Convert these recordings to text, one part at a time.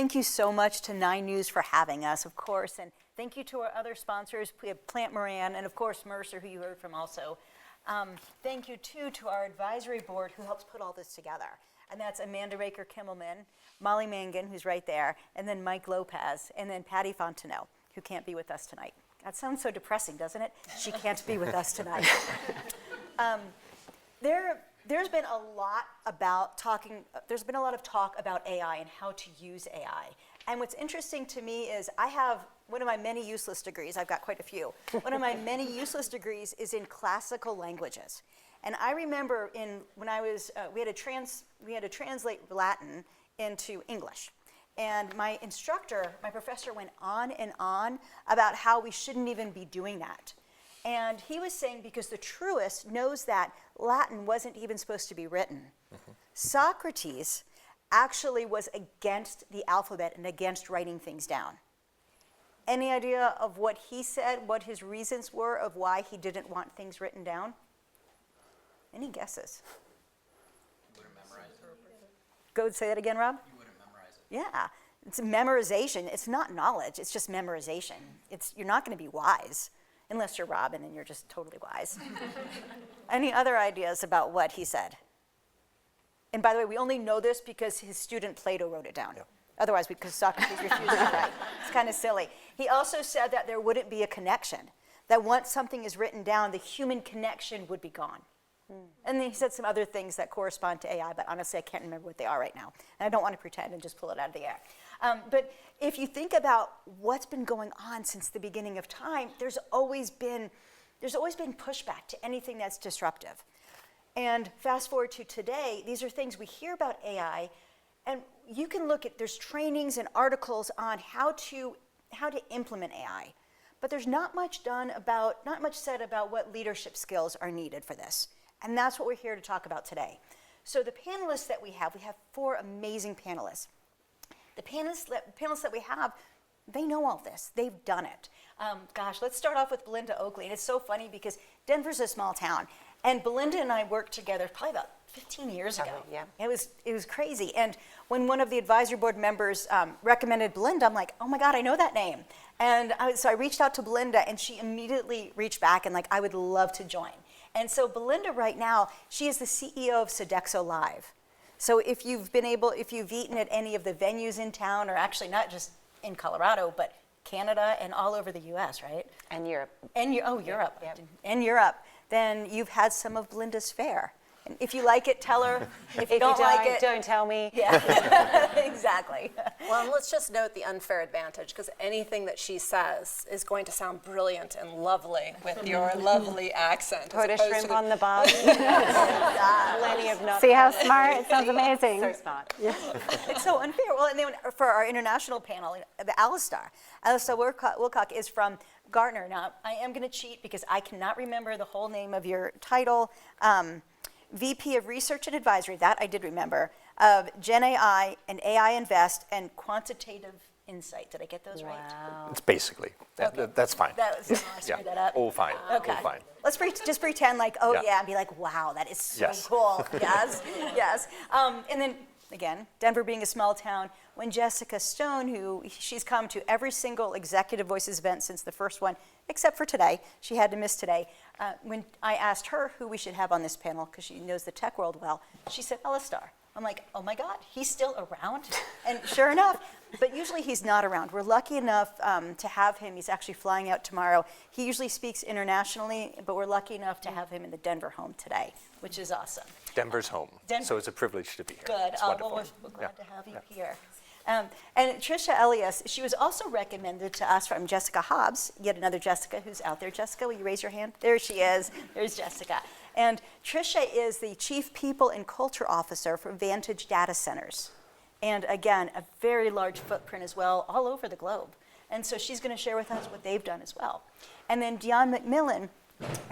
thank you so much to 9 News for having us, of course, and thank you to our other sponsors. We have Plant Moran and, of course, Mercer, who you heard from also. Thank you, too, to our advisory board who helps put all this together. And that's Amanda Raker-Kimmelman, Molly Mangan, who's right there, and then Mike Lopez, and then Patty Fontenot, who can't be with us tonight. That sounds so depressing, doesn't it? She can't be with us tonight. There's been a lot of talk about AI and how to use AI. And what's interesting to me is I have one of my many useless degrees. I've got quite a few. One of my many useless degrees is in classical languages. And I remember when I was, we had to translate Latin into English. And my professor went on and on about how we shouldn't even be doing that. And he was saying because the truest knows that Latin wasn't even supposed to be written. Mm-hmm. Socrates actually was against the alphabet and against writing things down. Any idea of what he said, what his reasons were of why he didn't want things written down? Any guesses? You wouldn't memorize it. Go say that again, Rob? You wouldn't memorize it. Yeah, it's memorization. It's not knowledge, it's just memorization. You're not going to be wise. Unless you're Robin and you're just totally wise. Any other ideas about what he said? And by the way, we only know this because his student Plato wrote it down. Yep. Otherwise, because Socrates refused to write. It's kind of silly. He also said that there wouldn't be a connection, that once something is written down, the human connection would be gone. And then he said some other things that correspond to AI, but honestly, I can't remember what they are right now. And I don't want to pretend and just pull it out of the air. But if you think about what's been going on since the beginning of time, there's always been pushback to anything that's disruptive. And fast forward to today, these are things we hear about AI, and you can look at, there's trainings and articles on how to implement AI. But there's not much said about what leadership skills are needed for this. And that's what we're here to talk about today. So the panelists that we have 4 amazing panelists. The panelists that we have, they know all this. They've done it. Let's start off with Belinda Oakley. And it's so funny because Denver's a small town. And Belinda and I worked together probably about 15 years ago. Yeah. It was crazy. And when one of the advisory board members recommended Belinda, I'm like, oh my God, I know that name. And so I reached out to Belinda, and she immediately reached back and I would love to join. And so Belinda right now, she is the CEO of Sodexo Live. So if you've eaten at any of the venues in town, or actually not just in Colorado, but Canada and all over the US, right? And Europe. Europe. Yep. And Europe, then you've had some of Belinda's fare. And if you like it, tell her. If you don't like it, don't tell me. Yeah, exactly. Well, and let's just note the unfair advantage, because anything that she says is going to sound brilliant and lovely with your lovely accent. Put a shrimp on the bob. Plenty of nuts. See how smart? It sounds amazing. So smart. Yeah. It's so unfair. Well, and then for our international panel, the Alastair Woolcock is from Gartner. Now, I am going to cheat because I cannot remember the whole name of your title. VP of Research and Advisory, that I did remember, of Gen AI and AI Invest and Quantitative Insight. Did I get those right? It's basically, that's fine. That was, I screwed that up. All fine, Okay. all fine. Let's just pretend like, oh Yeah. and be like, wow, that is so Yes. cool. Yes, yes. And then, again, Denver being a small town, when Jessica Stone, she's come to every single Executive Voices event since the first one, except for today, she had to miss today. When I asked her who we should have on this panel, because she knows the tech world well, she said Alastair. I'm like, oh my God, he's still around? And sure enough, but usually he's not around. We're lucky enough to have him. He's actually flying out tomorrow. He usually speaks internationally, but we're lucky enough to have him in the Denver home today, which is awesome. Denver's home, so it's a privilege to be here. Good. It's Well, we're glad to have you here. And Tricia Elias, she was also recommended to us from Jessica Hobbs, yet another Jessica who's out there. Jessica, will you raise your hand? There she is. There's Jessica. And Tricia is the Chief People and Culture Officer for Vantage Data Centers. And again, a very large footprint as well, all over the globe. And so she's going to share with us what they've done as well. And then Deon MacMillan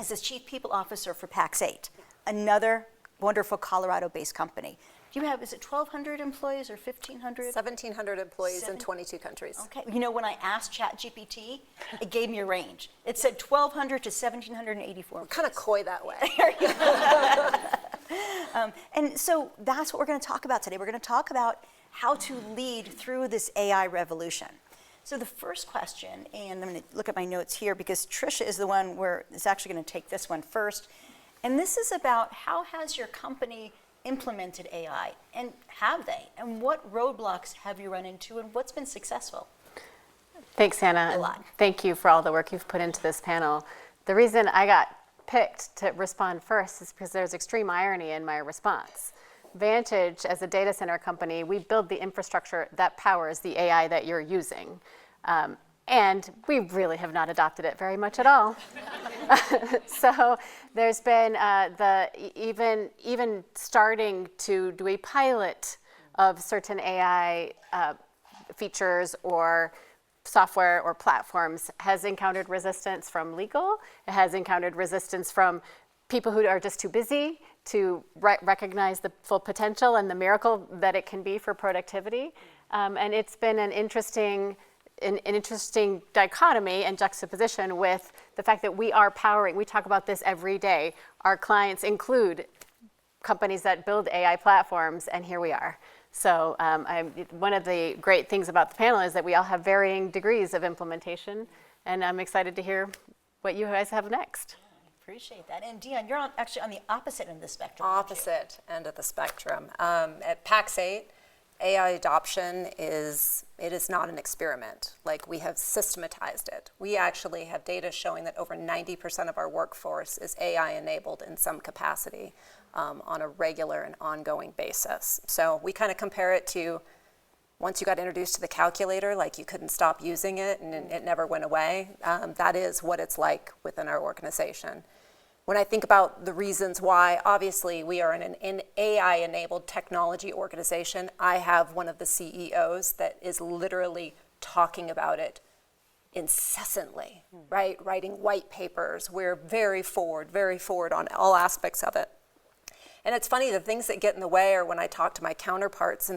is the Chief People Officer for Pax8, another wonderful Colorado-based company. Do you have, is it 1,200 employees or 1,500? 1,700 employees in 22 countries. Okay, you know, when I asked ChatGPT, it gave me a range. It said 1,200 to 1,784. We're kind of coy that way. And so that's what we're going to talk about today. We're going to talk about how to lead through this AI revolution. So the first question, and I'm going to look at my notes here because Tricia is the one where is actually going to take this one first. And this is about how has your company implemented AI, and have they? And what roadblocks have you run into, and what's been successful? Thanks, Hannah. A lot. And thank you for all the work you've put into this panel. The reason I got picked to respond first is because there's extreme irony in my response. Vantage, as a data center company, we build the infrastructure that powers the AI that you're using. And we really have not adopted it very much at all. So there's been even starting to do a pilot of certain AI features or software or platforms has encountered resistance from legal. It has encountered resistance from people who are just too busy to recognize the full potential and the miracle that it can be for productivity. And it's been an interesting dichotomy and juxtaposition with the fact that we are powering, we talk about this every day. Our clients include companies that build AI platforms, and here we are. So one of the great things about the panel is that we all have varying degrees of implementation, and I'm excited to hear what you guys have next. Appreciate that. And Deon, you're actually on the opposite end of the spectrum. aren't you? Opposite end of the spectrum. At PAX 8, AI adoption is not an experiment. Like, we have systematized it. We actually have data showing that over 90% of our workforce is AI enabled in some capacity on a regular and ongoing basis. So we kind of compare it to once you got introduced to the calculator, like you couldn't stop using it and it never went away. That is what it's like within our organization. When I think about the reasons why, obviously we are an AI-enabled technology organization. I have one of the CEOs that is literally talking about it incessantly, right? Writing white papers. We're very forward on all aspects of it. And it's funny, the things that get in the way are when I talk to my counterparts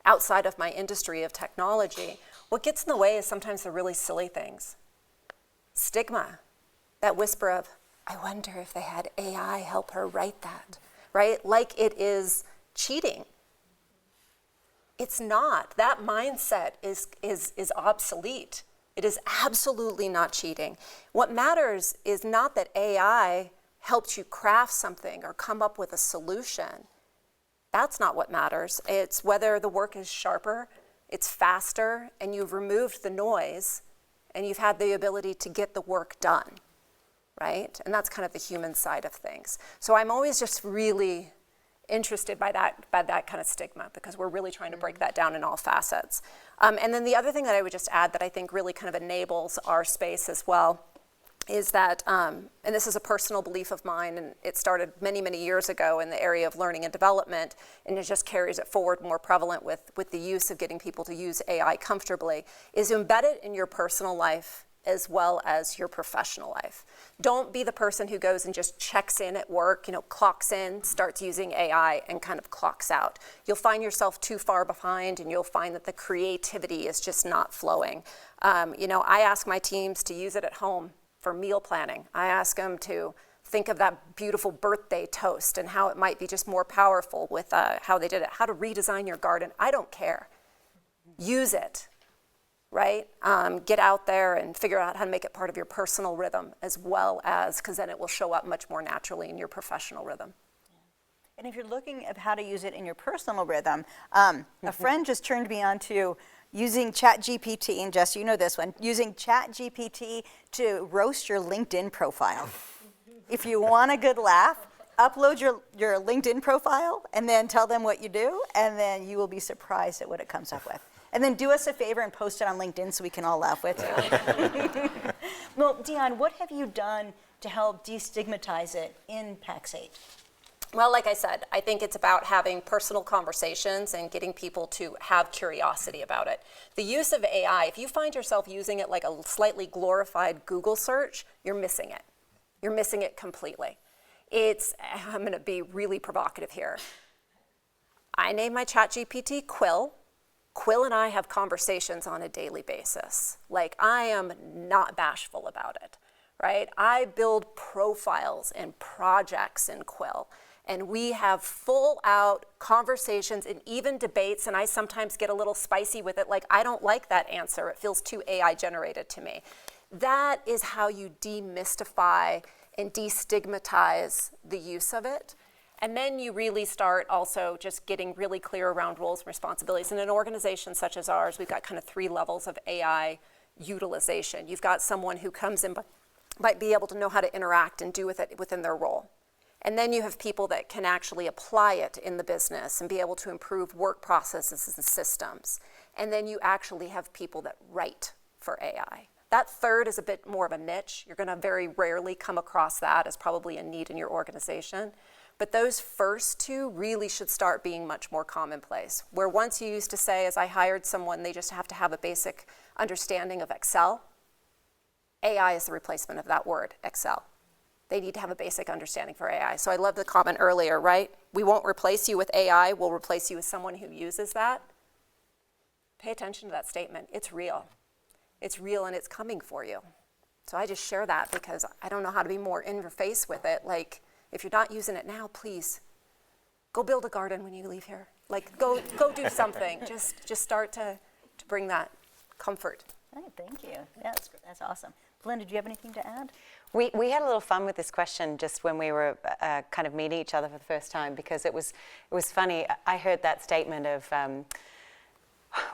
outside of my industry of technology. What gets in the way is sometimes the really silly things. Stigma. That whisper of, I wonder if they had AI help her write that, right? Like it is cheating. It's not. That mindset is obsolete. It is absolutely not cheating. What matters is not that AI helped you craft something or come up with a solution. That's not what matters. It's whether the work is sharper, it's faster, and you've removed the noise, and you've had the ability to get the work done. Right? And that's kind of the human side of things. So I'm always just really interested by that kind of stigma, because we're really trying to break that down in all facets. And then the other thing that I would just add that I think really kind of enables our space as well is that, and this is a personal belief of mine, and it started many, many years ago in the area of learning and development, and it just carries it forward more prevalent with the use of getting people to use AI comfortably, is embed it in your personal life as well as your professional life. Don't be the person who goes and just checks in at work, clocks in, starts using AI, and kind of clocks out. You'll find yourself too far behind, and you'll find that the creativity is just not flowing. I ask my teams to use it at home for meal planning. I ask them to think of that beautiful birthday toast and how it might be just more powerful with how they did it, how to redesign your garden. I don't care. Use it. Right? Get out there and figure out how to make it part of your personal rhythm as well as, because then it will show up much more naturally in your professional rhythm. And if you're looking at how to use it in your personal rhythm, a friend just turned me on to using ChatGPT, and Jess, you know this one, using ChatGPT to roast your LinkedIn profile. If you want a good laugh, upload your LinkedIn profile and then tell them what you do, and then you will be surprised at what it comes up with. And then do us a favor and post it on LinkedIn so we can all laugh with you. Well, Deon, what have you done to help destigmatize it in PAX 8? Well, like I said, I think it's about having personal conversations and getting people to have curiosity about it. The use of AI, if you find yourself using it like a slightly glorified Google search, you're missing it. You're missing it completely. I'm going to be really provocative here. I named my ChatGPT Quill. Quill and I have conversations on a daily basis. Like, I am not bashful about it, right? I build profiles and projects in Quill. And we have full out conversations and even debates, and I sometimes get a little spicy with it, like, I don't like that answer. It feels too AI generated to me. That is how you demystify and destigmatize the use of it. And then you really start also just getting really clear around roles and responsibilities. In an organization such as ours, we've got kind of 3 levels of AI utilization. You've got someone who comes in, might be able to know how to interact and do with it within their role. And then you have people that can actually apply it in the business and be able to improve work processes and systems. And then you actually have people that write for AI. That third is a bit more of a niche. You're going to very rarely come across that as probably a need in your organization. But those first 2 really should start being much more commonplace. Where once you used to say, as I hired someone, they just have to have a basic understanding of Excel. AI is the replacement of that word, Excel. They need to have a basic understanding for AI. So I love the comment earlier, right? We won't replace you with AI, we'll replace you with someone who uses that. Pay attention to that statement. It's real. It's real and it's coming for you. So I just share that because I don't know how to be more in your face with it. Like, if you're not using it now, please go build a garden when you leave here. Like, go do something. Just start to bring that comfort. Hey, thank you. Yeah, that's awesome. Belinda, do you have anything to add? We had a little fun with this question just when we were kind of meeting each other for the first time, because it was funny. I heard that statement of,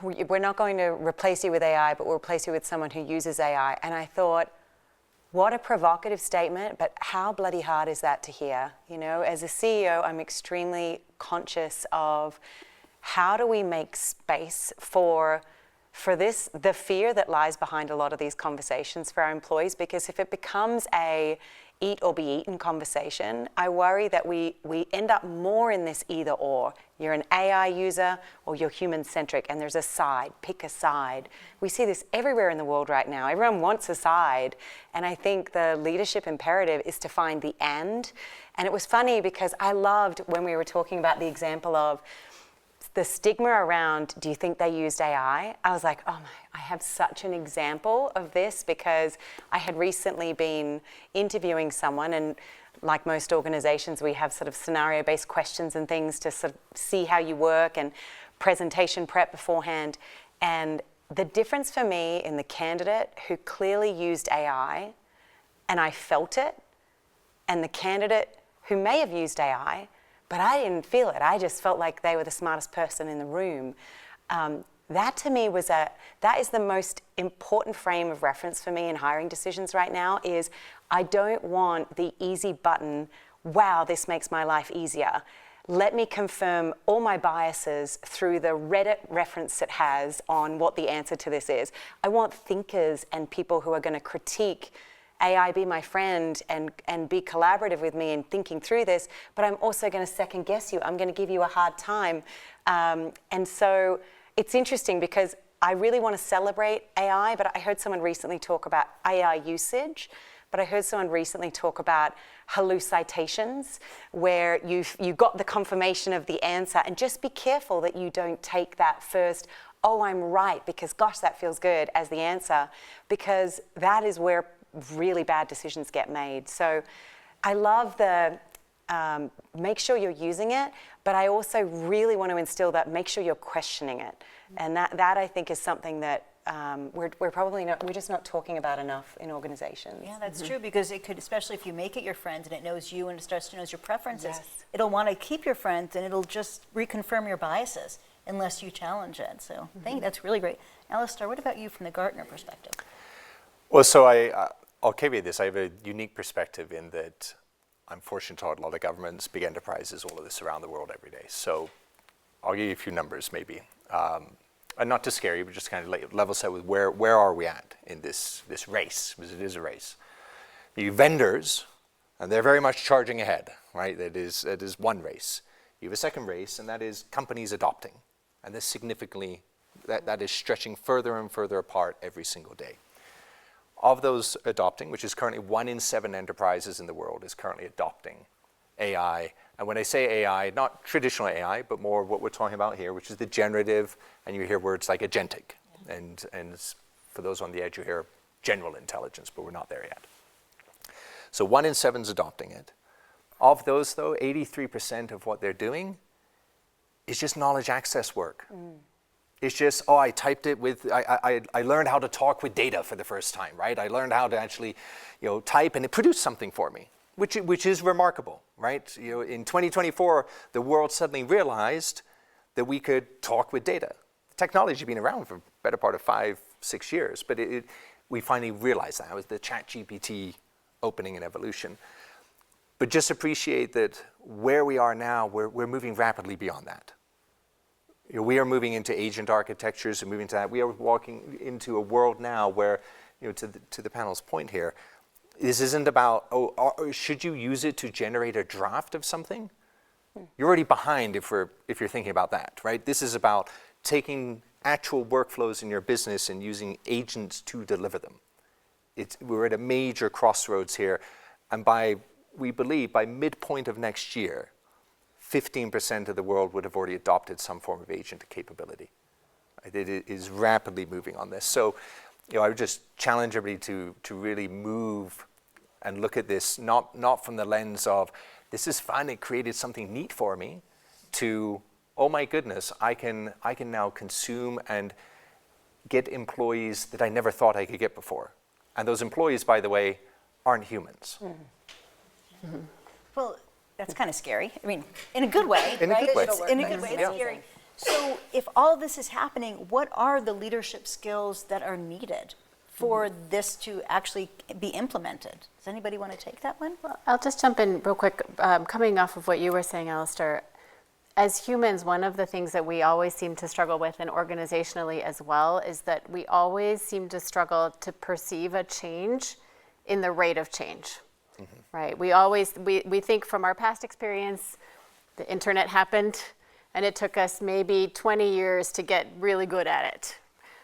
we're not going to replace you with AI, but we'll replace you with someone who uses AI. And I thought, what a provocative statement, but how bloody hard is that to hear? You know, as a CEO, I'm extremely conscious of how do we make space for this, the fear that lies behind a lot of these conversations for our employees, because if it becomes a eat or be eaten conversation, I worry that we end up more in this either or. You're an AI user or you're human-centric, and there's a side, pick a side. We see this everywhere in the world right now. Everyone wants a side, and I think the leadership imperative is to find the and. And it was funny because I loved when we were talking about the example of the stigma around, do you think they used AI? I was like, oh my, I have such an example of this, because I had recently been interviewing someone, and like most organizations, we have sort of scenario-based questions and things to sort of see how you work and presentation prep beforehand. And the difference for me in the candidate who clearly used AI, and I felt it, and the candidate who may have used AI, but I didn't feel it. I just felt like they were the smartest person in the room. That to me that is the most important frame of reference for me in hiring decisions right now. Is I don't want the easy button, wow, this makes my life easier. Let me confirm all my biases through the Reddit reference it has on what the answer to this is. I want thinkers and people who are going to critique AI, be my friend, and be collaborative with me in thinking through this, but I'm also going to second guess you. I'm going to give you a hard time. And so it's interesting because I really want to celebrate AI, but I heard someone recently talk about AI usage, but I heard someone recently talk about hallucitations, where you got the confirmation of the answer, and just be careful that you don't take that first, oh, I'm right, because gosh, that feels good, as the answer, because that is where really bad decisions get made. So I love the make sure you're using it, but I also really want to instill that make sure you're questioning it. And that I think is something that we're just not talking about enough in organizations. Yeah, that's true, because it could, especially if you make it your friend and it knows you and it starts to know your preferences, Yes. it'll want to keep your friend and it'll just reconfirm your biases unless you challenge it. So I think that's really great. Alastair, what about you from the Gartner perspective? Well, so I'll caveat this. I have a unique perspective in that I'm fortunate to talk to a lot of governments, big enterprises, all of this around the world every day. So I'll give you a few numbers maybe. And not to scare you, but just kind of level set with where are we at in this race, because it is a race. You vendors, and they're very much charging ahead, right? That is one race. You have a second race, and that is companies adopting. And this significantly, that is stretching further and further apart every single day. Of those adopting, which is currently 1 in 7 enterprises in the world is currently adopting AI. And when I say AI, not traditional AI, but more what we're talking about here, which is the generative, and you hear words like agentic. And for those on the edge, you hear general intelligence, but we're not there yet. So 1 in 7 is adopting it. Of those, though, 83% of what they're doing is just knowledge access work. It's just, I typed it with, I learned how to talk with data for the first time, right? I learned how to actually, type, and it produced something for me, which is remarkable, right? In 2024, the world suddenly realized that we could talk with data. Technology has been around for the better part of 5-6 years, but we finally realized that. It was the ChatGPT opening and evolution. But just appreciate that where we are now, we're moving rapidly beyond that. We are moving into agent architectures and moving to that. We are walking into a world now where, to the panel's point here, this isn't about, should you use it to generate a draft of something? You're already behind if you're thinking about that, right? This is about taking actual workflows in your business and using agents to deliver them. We're at a major crossroads here, and we believe by midpoint of next year, 15% of the world would have already adopted some form of agent capability. It is rapidly moving on this. So, I would just challenge everybody to really move and look at this, not from the lens of, this is fun, it created something neat for me, to, oh my goodness, I can now consume and get employees that I never thought I could get before. And those employees, by the way, aren't humans. Mm-hmm. Well, that's kind of scary. I mean, in a good way, in right? A good way. In a good way, it's scary. So if all this is happening, what are the leadership skills that are needed for this to actually be implemented? Does anybody want to take that one? Well, I'll just jump in real quick, coming off of what you were saying, Alastair. As humans, one of the things that we always seem to struggle with, and organizationally as well, is that we always seem to struggle to perceive a change in the rate of change, right? We think from our past experience, the internet happened, and it took us maybe 20 years to get really good at it.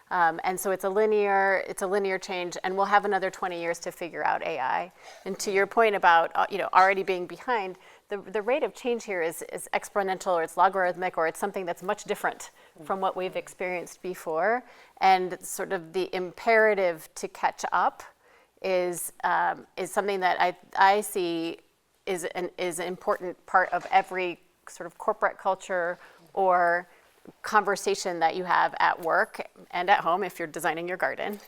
And so it's a linear change, and we'll have another 20 years to figure out AI. And to your point about already being behind, the rate of change here is exponential, or it's logarithmic, or it's something that's much different from what we've experienced before. And sort of the imperative to catch up is something that I see is an important part of every sort of corporate culture or conversation that you have at work and at home if you're designing your garden.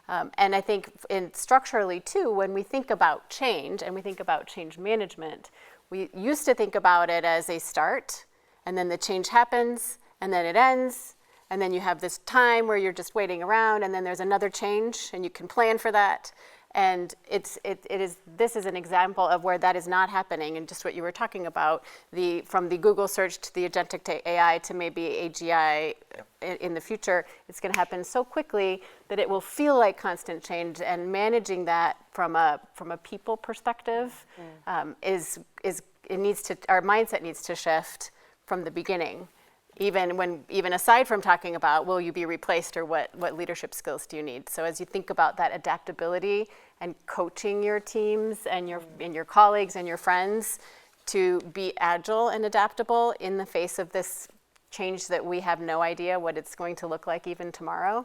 And I think structurally too, when we think about change and we think about change management, we used to think about it as a start, and then the change happens, and then it ends, and then you have this time where you're just waiting around, and then there's another change, and you can plan for that. And this is an example of where that is not happening, and just what you were talking about, from the Google search to the agentic to AI to maybe AGI in the future, it's going to happen so quickly that it will feel like constant change. And managing that from a people perspective our mindset needs to shift from the beginning. Even aside from talking about will you be replaced or what leadership skills do you need. So as you think about that adaptability and coaching your teams and your colleagues and your friends to be agile and adaptable in the face of this change that we have no idea what it's going to look like even tomorrow,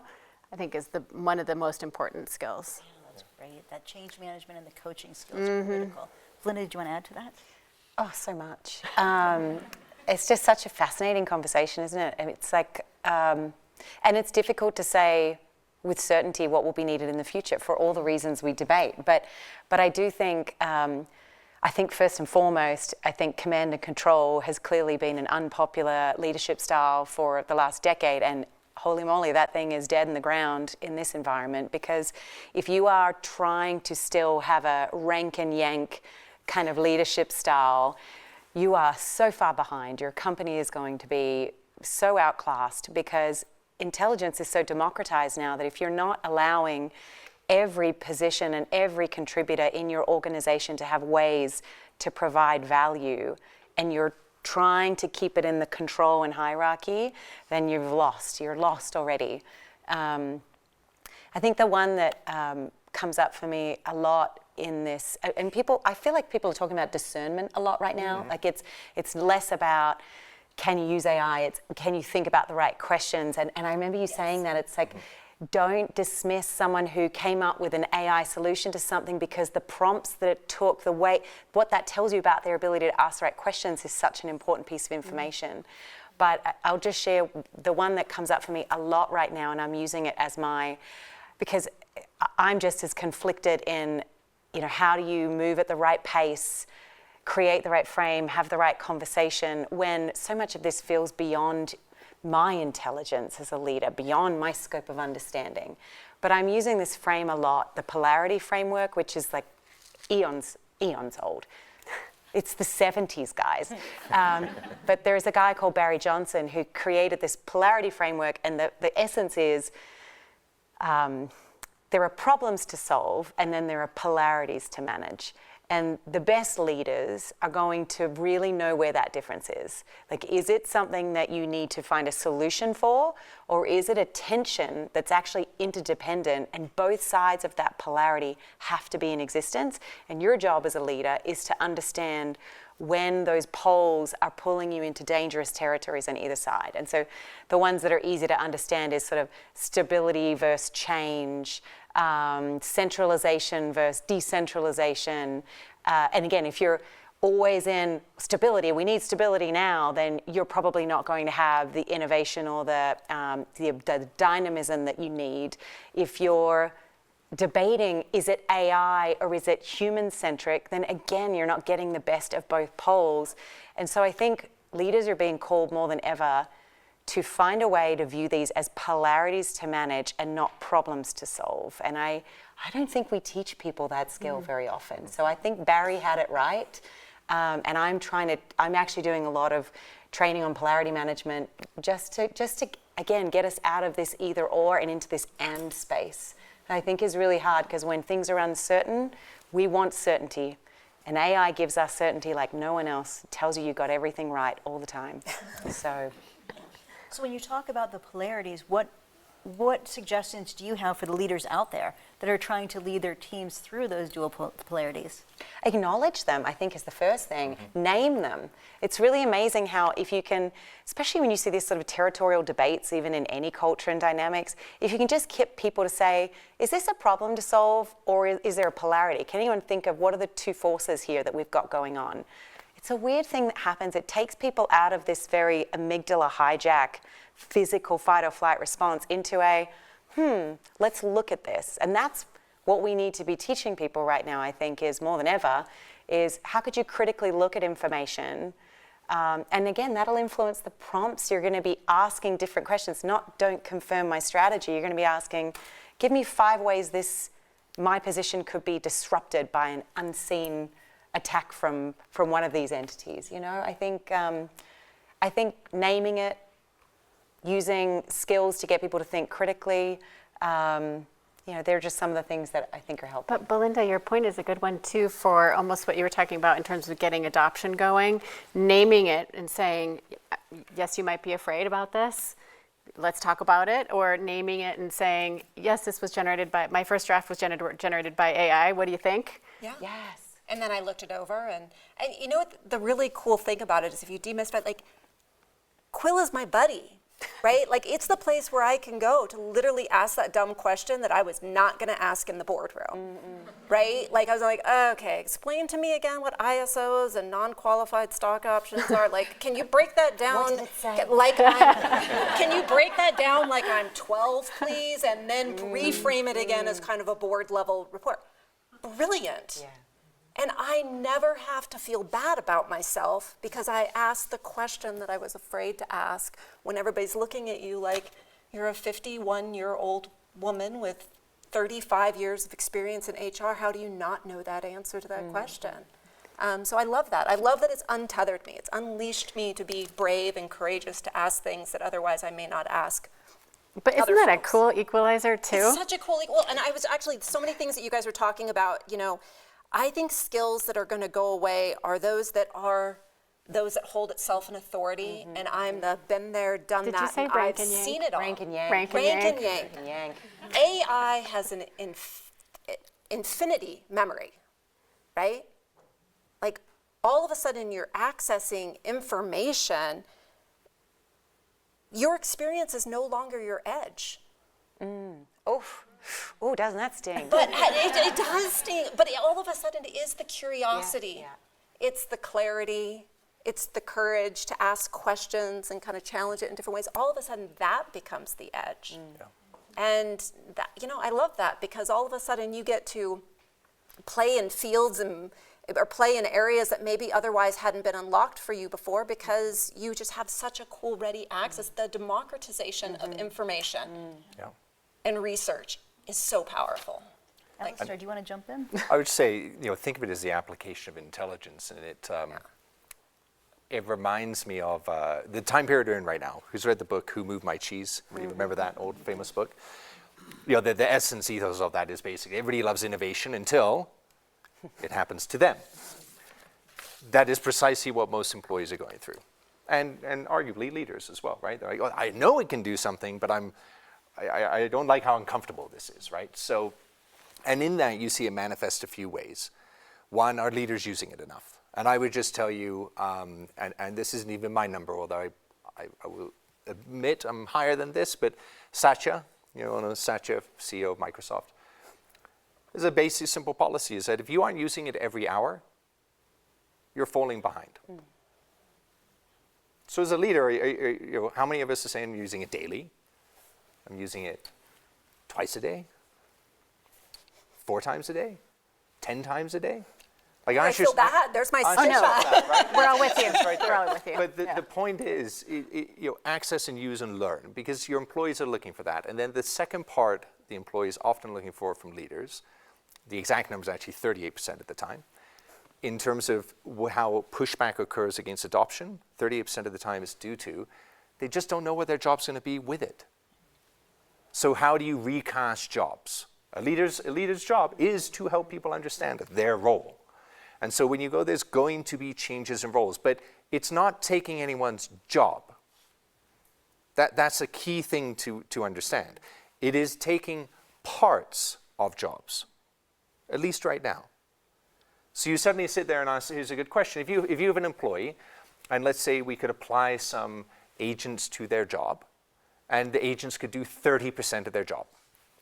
I think is one of the most important skills. Yeah, that's great. That change management and the coaching skills are critical. Belinda, did you want to add to that? Oh, so much. It's just such a fascinating conversation, isn't it? And it's like, and it's difficult to say with certainty what will be needed in the future for all the reasons we debate. But I do think, I think first and foremost, I think command and control has clearly been an unpopular leadership style for the last decade. And holy moly, that thing is dead in the ground in this environment. Because if you are trying to still have a rank and yank kind of leadership style, you are so far behind. Your company is going to be so outclassed because intelligence is so democratized now that if you're not allowing every position and every contributor in your organization to have ways to provide value, and you're trying to keep it in the control and hierarchy, then you're lost already. I think the one that comes up for me a lot in this, and I feel like people are talking about discernment a lot right now. Like it's less about can you use AI, it's can you think about the right questions. And I remember you saying that it's like don't dismiss someone who came up with an AI solution to something because the prompts that it took, the way, what that tells you about their ability to ask the right questions is such an important piece of information. But I'll just share the one that comes up for me a lot right now, and I'm using it as because I'm just as conflicted in, how do you move at the right pace, create the right frame, have the right conversation, when so much of this feels beyond my intelligence as a leader, beyond my scope of understanding. But I'm using this frame a lot, the polarity framework, which is like eons old. It's the 70s, guys. But there's a guy called Barry Johnson who created this polarity framework, and the essence is there are problems to solve, and then there are polarities to manage. And the best leaders are going to really know where that difference is. Like, is it something that you need to find a solution for, or is it a tension that's actually interdependent, and both sides of that polarity have to be in existence? And your job as a leader is to understand when those poles are pulling you into dangerous territories on either side. And so the ones that are easy to understand is sort of stability versus change, centralization versus decentralization. And again, if you're always in stability, we need stability now, then you're probably not going to have the innovation or the dynamism that you need. If you're debating, is it AI or is it human-centric, then again, you're not getting the best of both poles. And so I think leaders are being called more than ever to find a way to view these as polarities to manage and not problems to solve. And I don't think we teach people that skill very often. So I think Barry had it right. And I'm actually doing a lot of training on polarity management just to again, get us out of this either or and into this and space. I think is really hard, because when things are uncertain, we want certainty. And AI gives us certainty like no one else. It tells you got everything right all the time. So when you talk about the polarities, what suggestions do you have for the leaders out there that are trying to lead their teams through those dual polarities? Acknowledge them, I think, is the first thing. Name them. It's really amazing how, if you can, especially when you see these sort of territorial debates, even in any culture and dynamics, if you can just get people to say, is this a problem to solve, or is there a polarity? Can anyone think of what are the two forces here that we've got going on? It's a weird thing that happens. It takes people out of this very amygdala hijack, physical fight or flight response into a, let's look at this. And that's what we need to be teaching people right now, I think, is more than ever, is how could you critically look at information? And again, that'll influence the prompts. You're going to be asking different questions, not don't confirm my strategy. You're going to be asking, give me 5 ways my position could be disrupted by an unseen attack from one of these entities. I think naming it, using skills to get people to think critically, they're just some of the things that I think are helpful. But Belinda, your point is a good one too, for almost what you were talking about in terms of getting adoption going, naming it and saying, yes, you might be afraid about this, let's talk about it, or naming it and saying, yes, this was generated by, my first draft was generated by AI, what do you think? Yeah. Yes. And then I looked it over, and you know what the really cool thing about it is, if you demystify, like, Quill is my buddy, right? Like, it's the place where I can go to literally ask that dumb question that I was not going to ask in the boardroom, right? Like, I was like, okay, explain to me again what ISOs and non-qualified stock options are. Like, can you break that down? What did it say? Can you break that down like I'm 12, please? And then reframe it again as kind of a board level report. Brilliant. Yeah. And I never have to feel bad about myself because I asked the question that I was afraid to ask when everybody's looking at you like you're a 51-year-old woman with 35 years of experience in HR. How do you not know that answer to that question? So I love that. I love that it's untethered me. It's unleashed me to be brave and courageous to ask things that otherwise I may not ask. But isn't that a cool equalizer too? It's such a cool, well, and I was actually, so many things that you guys were talking about, I think skills that are going to go away are those that hold itself in authority, and I'm the been there, done Did that, you say and rank I've and yank? seen it all. Rank and yank. Rank and Rank yank. and yank. AI has an infinity memory, right? Like, all of a sudden you're accessing information. Your experience is no longer your edge. Oh, doesn't that sting? But it does sting. But all of a sudden, it is the curiosity. Yeah. It's the clarity. It's the courage to ask questions and kind of challenge it in different ways. All of a sudden, that becomes the edge. And that, I love that, because all of a sudden you get to play in fields or play in areas that maybe otherwise hadn't been unlocked for you before, because you just have such a cool ready access. The democratization of information and research is so powerful. Alastair, do you want to jump in? I would say, think of it as the application of intelligence, and it reminds me of the time period we're in right now. Who's read the book Who Moved My Cheese? You remember that old famous book? The essence ethos of that is basically everybody loves innovation until it happens to them. That is precisely what most employees are going through, and arguably leaders as well, right? They're like, I know it can do something, but I don't like how uncomfortable this is, right? So, and in that you see it manifest a few ways. One, are leaders using it enough? And I would just tell you, and this isn't even my number, although I will admit I'm higher than this, but Satya, Satya, CEO of Microsoft, there's a basic simple policy is that if you aren't using it every hour, you're falling behind. So as a leader, how many of us are saying I'm using it daily? I'm using it twice a day, 4 times a day, 10 times a day. Like I feel bad. There's my stigma. We're all with you. We're all with you. But the point is, access and use and learn, because your employees are looking for that. And then the second part the employees often looking for from leaders, the exact number is actually 38% at the time. In terms of how pushback occurs against adoption, 38% of the time is due to they just don't know what their job's going to be with it. So how do you recast jobs? A leader's job is to help people understand their role. And so when you go, there's going to be changes in roles, but it's not taking anyone's job. That's a key thing to understand. It is taking parts of jobs, at least right now. So you suddenly sit there and ask, here's a good question. If you have an employee, and let's say we could apply some agents to their job, and the agents could do 30% of their job.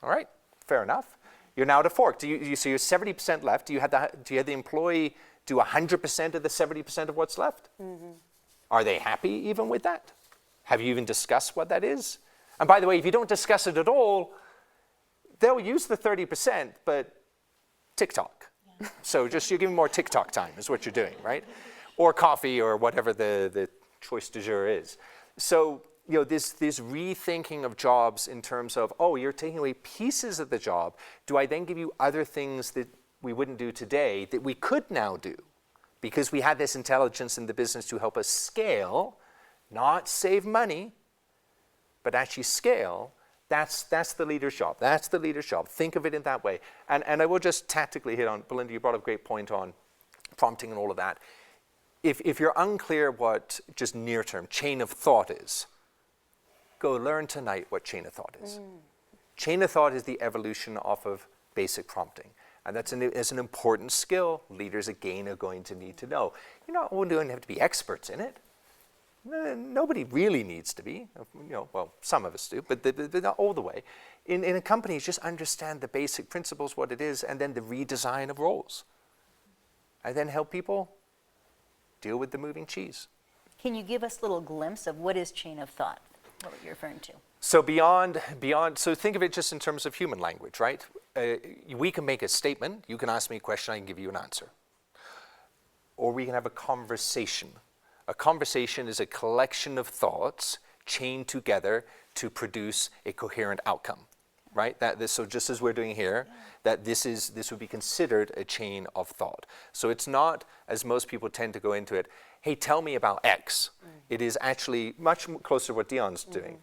All right, fair enough. You're now at a fork. So you're 70% left. Do you have the employee do 100% of the 70% of what's left? Are they happy even with that? Have you even discussed what that is? And by the way, if you don't discuss it at all, they'll use the 30%, but TikTok. So just you're giving more TikTok time is what you're doing, right? Or coffee or whatever the choice du jour is. So this rethinking of jobs in terms of, you're taking away pieces of the job. Do I then give you other things that we wouldn't do today that we could now do? Because we had this intelligence in the business to help us scale, not save money, but actually scale. That's the leader's job. That's the leader's job. Think of it in that way. And I will just tactically hit on, Belinda, you brought up a great point on prompting and all of that. If you're unclear what just near-term chain of thought is, go learn tonight what chain of thought is. Chain of thought is the evolution off of basic prompting. And that's an important skill leaders, again, are going to need to know. You're not only going to have to be experts in it. Nobody really needs to be. Well, some of us do, but not all the way. In a company, just understand the basic principles, what it is, and then the redesign of roles. And then help people deal with the moving cheese. Can you give us a little glimpse of what is chain of thought? What you're referring to? So beyond, so think of it just in terms of human language, right? We can make a statement. You can ask me a question, I can give you an answer. Or we can have a conversation. A conversation is a collection of thoughts chained together to produce a coherent outcome, right? So just as we're doing here, that this would be considered a chain of thought. So it's not, as most people tend to go into it, hey, tell me about X. It is actually much closer to what Deon's doing,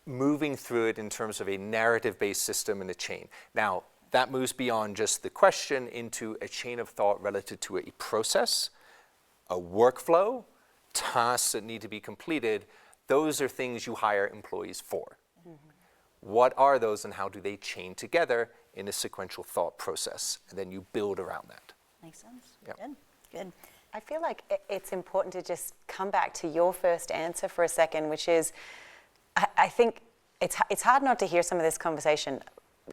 moving through it in terms of a narrative-based system and a chain. Now, that moves beyond just the question into a chain of thought relative to a process, a workflow, tasks that need to be completed. Those are things you hire employees for. What are those and how do they chain together in a sequential thought process? And then you build around that. Makes sense. Yep. Good. I feel like it's important to just come back to your first answer for a second, which is, I think it's hard not to hear some of this conversation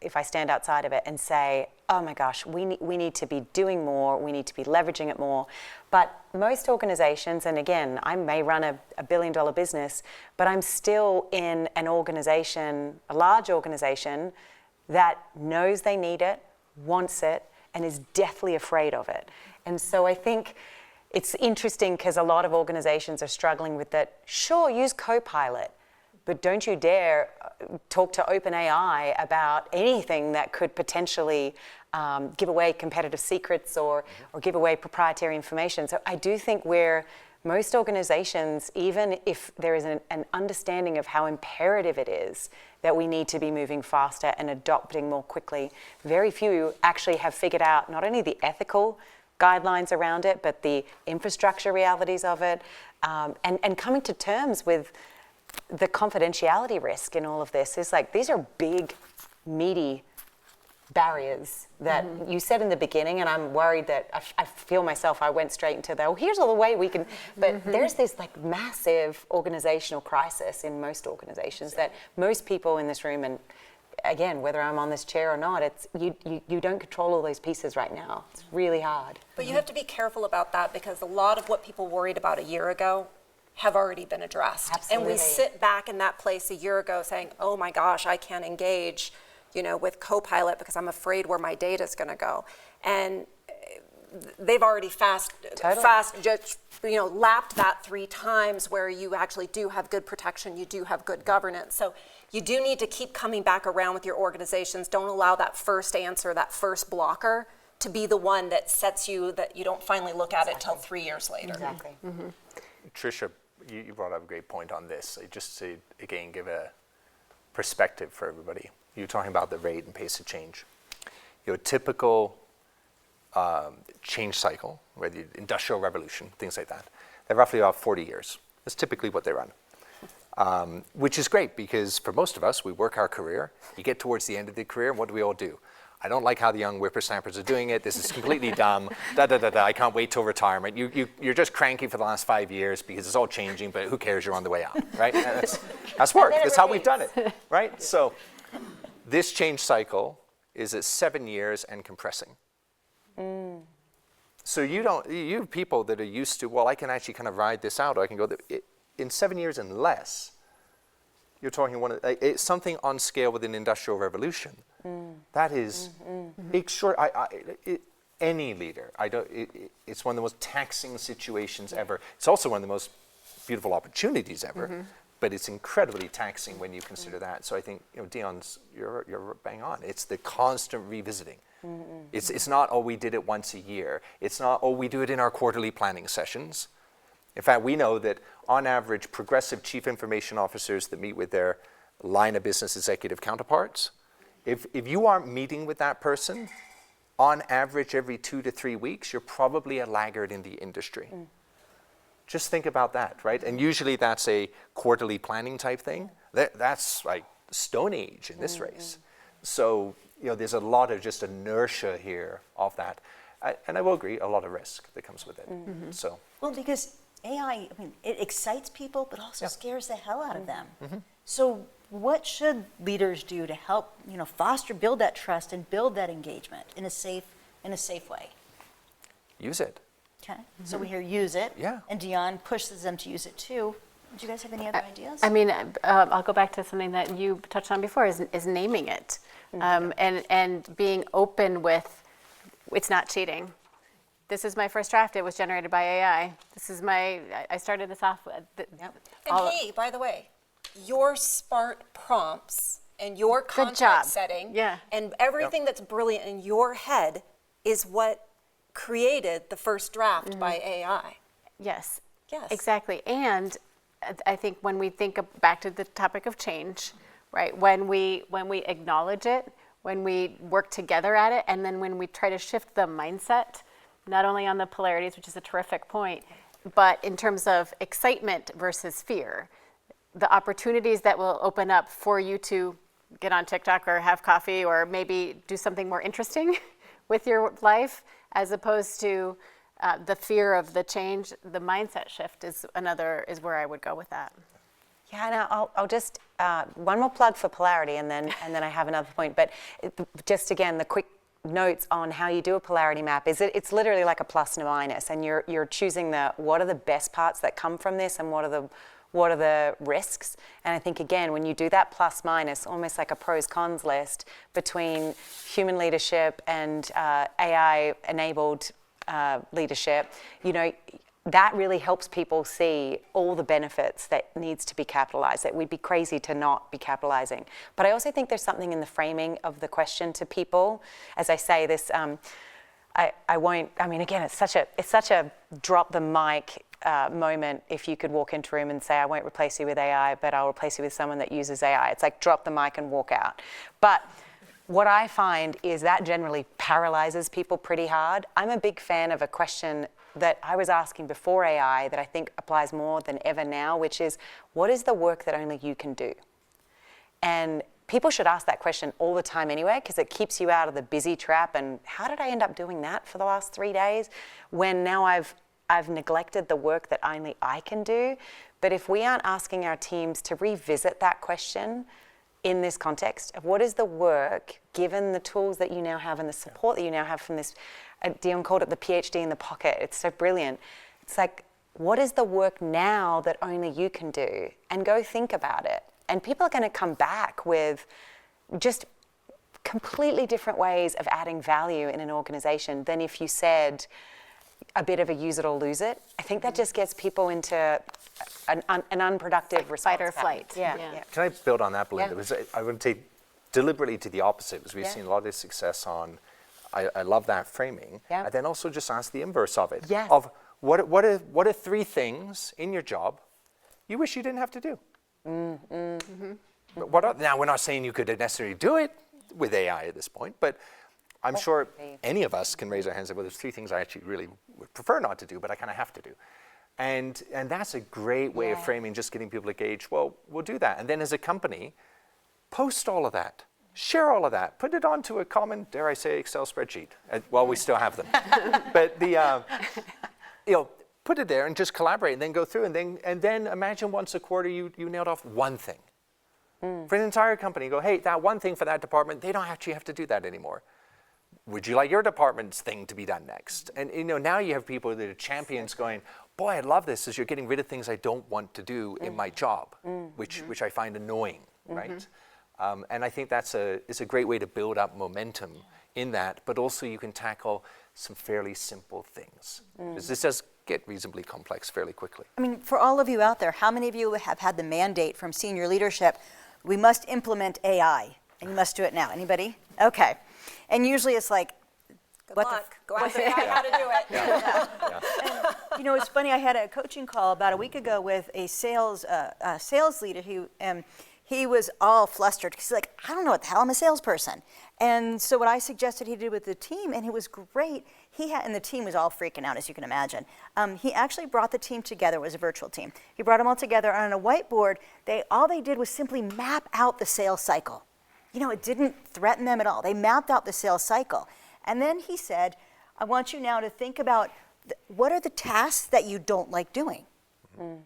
if I stand outside of it and say, oh my gosh, we need to be doing more, we need to be leveraging it more. But most organizations, and again, I may run a $1 billion business, but I'm still in an organization, a large organization, that knows they need it, wants it, and is deathly afraid of it. And so I think it's interesting because a lot of organizations are struggling with that. Sure, use Copilot, but don't you dare talk to OpenAI about anything that could potentially give away competitive secrets or give away proprietary information. So I do think most organizations, even if there is an understanding of how imperative it is that we need to be moving faster and adopting more quickly, very few actually have figured out not only the ethical guidelines around it, but the infrastructure realities of it, and coming to terms with the confidentiality risk in all of this. Is like, these are big, meaty barriers that you said in the beginning, and I'm worried that I feel myself, I went straight into that, here's all the way we can, but there's this like massive organizational crisis in most organizations that most people in this room, and again, whether I'm on this chair or not, it's you don't control all those pieces right now. It's really hard. But you have to be careful about that, because a lot of what people worried about a year ago have already been addressed. Absolutely. And we sit back in that place a year ago saying, oh my gosh, I can't engage, with Copilot because I'm afraid where my data is going to go. And they've already lapped that 3 times, where you actually do have good protection, you do have good governance. So you do need to keep coming back around with your organizations. Don't allow that first answer, that first blocker, to be the one that sets you, that you don't finally look at it till 3 years later. Exactly. Tricia, you brought up a great point on this. Just to, again, give a perspective for everybody. You're talking about the rate and pace of change. Your typical change cycle, whether the industrial revolution, things like that, they're roughly about 40 years. That's typically what they run. Which is great, because for most of us, we work our career. You get towards the end of the career, and what do we all do? I don't like how the young whippersnappers are doing it. This is completely dumb. I can't wait till retirement. You're just cranky for the last 5 years because it's all changing, but who cares? You're on the way out, right? That's work. That's how we've done it, right? So this change cycle is at 7 years and compressing. So you people that are used to, well, I can actually kind of ride this out, or I can go in 7 years and less. You're talking something on scale with an industrial revolution. That is any leader. It's one of the most taxing situations ever. It's also one of the most beautiful opportunities ever, but it's incredibly taxing when you consider that. So I think, Deon's, you're bang on. It's the constant revisiting. It's not, we did it once a year. It's not, we do it in our quarterly planning sessions. In fact, we know that on average, progressive chief information officers that meet with their line of business executive counterparts, if you aren't meeting with that person, on average every 2 to 3 weeks, you're probably a laggard in the industry. Just think about that, right? And usually that's a quarterly planning type thing. That's like Stone Age in this race. So, there's a lot of just inertia here of that. And I will agree, a lot of risk that comes with it. So. Well, because AI, it excites people, but also scares the hell out of them. So what should leaders do to help, build that trust and build that engagement in a safe way? Use it. Okay. So we hear use it. Yeah. And Deon pushes them to use it too. Do you guys have any other ideas? I'll go back to something that you touched on before, is naming it, and being open with, it's not cheating. This is my first draft. It was generated by AI. I started this off with. And hey, by the way, your smart prompts and your content setting and everything that's brilliant in your head is what created the first draft by AI. Yes. Yes. Exactly. And I think when we think back to the topic of change, right? When we acknowledge it, when we work together at it, and then when we try to shift the mindset, not only on the polarities, which is a terrific point, but in terms of excitement versus fear, the opportunities that will open up for you to get on TikTok or have coffee or maybe do something more interesting with your life, as opposed to the fear of the change. The mindset shift is where I would go with that. Yeah, and I'll just one more plug for polarity, and then I have another point. But just again, the quick notes on how you do a polarity map is it's literally like a plus and a minus, and you're choosing what are the best parts that come from this, and what are the risks. And I think again, when you do that plus minus, almost like a pros cons list between human leadership and AI enabled leadership, that really helps people see all the benefits that needs to be capitalized, that we'd be crazy to not be capitalizing. But I also think there's something in the framing of the question to people. As I say this, again, it's such a drop the mic moment if you could walk into a room and say, I won't replace you with AI, but I'll replace you with someone that uses AI. It's like drop the mic and walk out. But what I find is that generally paralyzes people pretty hard. I'm a big fan of a question that I was asking before AI that I think applies more than ever now, which is, what is the work that only you can do? And people should ask that question all the time anyway, because it keeps you out of the busy trap. And how did I end up doing that for the last 3 days when now I've neglected the work that only I can do? But if we aren't asking our teams to revisit that question in this context of what is the work, given the tools that you now have and the support that you now have from this, Deon called it the PhD in the pocket. It's so brilliant. It's like, what is the work now that only you can do? And go think about it. And people are going to come back with just completely different ways of adding value in an organization than if you said a bit of a use it or lose it. I think that just gets people into an unproductive response. Fight or flight. Yeah. Can I build on that, Belinda? Yeah. Because I would say deliberately to the opposite, because we've seen a lot of success on, I love that framing. Yeah. And then also just ask the inverse of it. Yes. Of what are 3 things in your job you wish you didn't have to do? But now, we're not saying you could necessarily do it with AI at this point, but I'm sure any of us can raise our hands and say, well, there's 3 things I actually really would prefer not to do, but I kind of have to do. And that's a great way of framing, just getting people to gauge, well, we'll do that. And then as a company, post all of that. Share all of that. Put it onto a common, dare I say, Excel spreadsheet. Well, we still have them. But put it there and just collaborate and then go through. And then imagine once a quarter you nailed off one thing. For an entire company, go, hey, that one thing for that department, they don't actually have to do that anymore. Would you like your department's thing to be done next? And now you have people that are champions going, boy, I love this, as you're getting rid of things I don't want to do in my job, which I find annoying, right? And I think it's a great way to build up momentum in that, but also you can tackle some fairly simple things. Because this does get reasonably complex fairly quickly. I mean, for all of you out there, how many of you have had the mandate from senior leadership, we must implement AI, and you must do it now? Anybody? Okay. And usually it's like, Good luck. Go out there and figure out how to do it. it's funny, I had a coaching call about a week ago with a sales leader who, he was all flustered because he's like, I don't know what the hell, I'm a salesperson. And so what I suggested he did with the team, and it was great, and the team was all freaking out, as you can imagine. He actually brought the team together. It was a virtual team. He brought them all together on a whiteboard. All they did was simply map out the sales cycle. It didn't threaten them at all. They mapped out the sales cycle. And then he said, I want you now to think about what are the tasks that you don't like doing?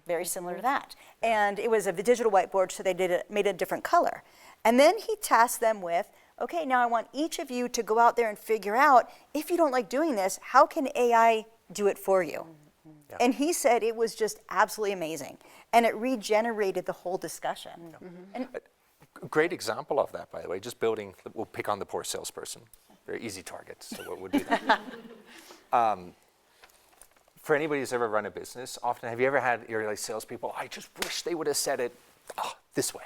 Very similar to that. And it was a digital whiteboard, so they made it a different color. And then he tasked them with, okay, now I want each of you to go out there and figure out, if you don't like doing this, how can AI do it for you? Yeah. And he said it was just absolutely amazing. And it regenerated the whole discussion. And great example of that, by the way, just building, we'll pick on the poor salesperson. They're easy targets, so we'll do that. For anybody who's ever run a business, often, have you ever had your salespeople, I just wish they would have said it this way.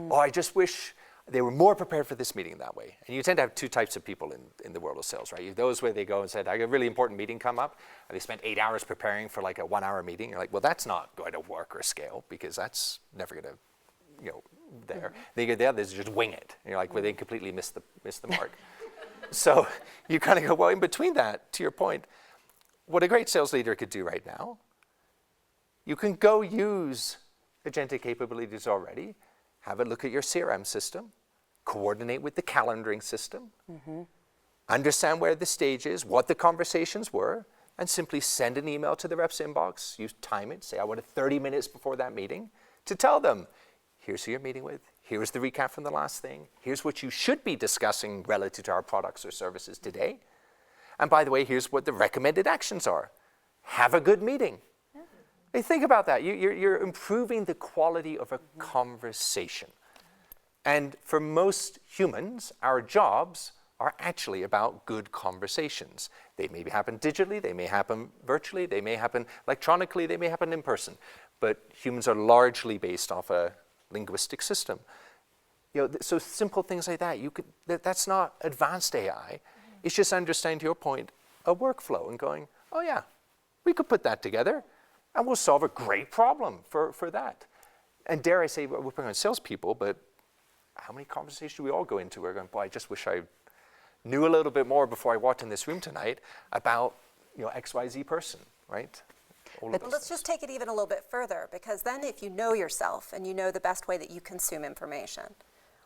Or I just wish they were more prepared for this meeting that way. And you tend to have 2 types of people in the world of sales, right? You have those where they go and said, I got a really important meeting come up, and they spent 8 hours preparing for like a 1-hour meeting. You're like, well, that's not going to work or scale, because that's never going to, there. They get the others just wing it. And you're like, well, they completely missed the mark. So you kind of go, well, in between that, to your point, what a great sales leader could do right now, you can go use agentic capabilities already, have a look at your CRM system, coordinate with the calendaring system, understand where the stage is, what the conversations were, and simply send an email to the rep's inbox. You time it, say I want it 30 minutes before that meeting, to tell them, here's who you're meeting with, here's the recap from the last thing, here's what you should be discussing relative to our products or services today. And by the way, here's what the recommended actions are. Have a good meeting. Hey, think about that. You're improving the quality of a conversation. And for most humans, our jobs are actually about good conversations. They may happen digitally, they may happen virtually, they may happen electronically, they may happen in person. But humans are largely based off a linguistic system. So simple things like that, that's not advanced AI. It's just understanding, to your point, a workflow and going, oh yeah, we could put that together and we'll solve a great problem for that. And dare I say, we're putting on salespeople, but how many conversations do we all go into? We're going, boy, I just wish I knew a little bit more before I walked in this room tonight about XYZ person, right? But let's just take it even a little bit further, because then if you know yourself and you know the best way that you consume information,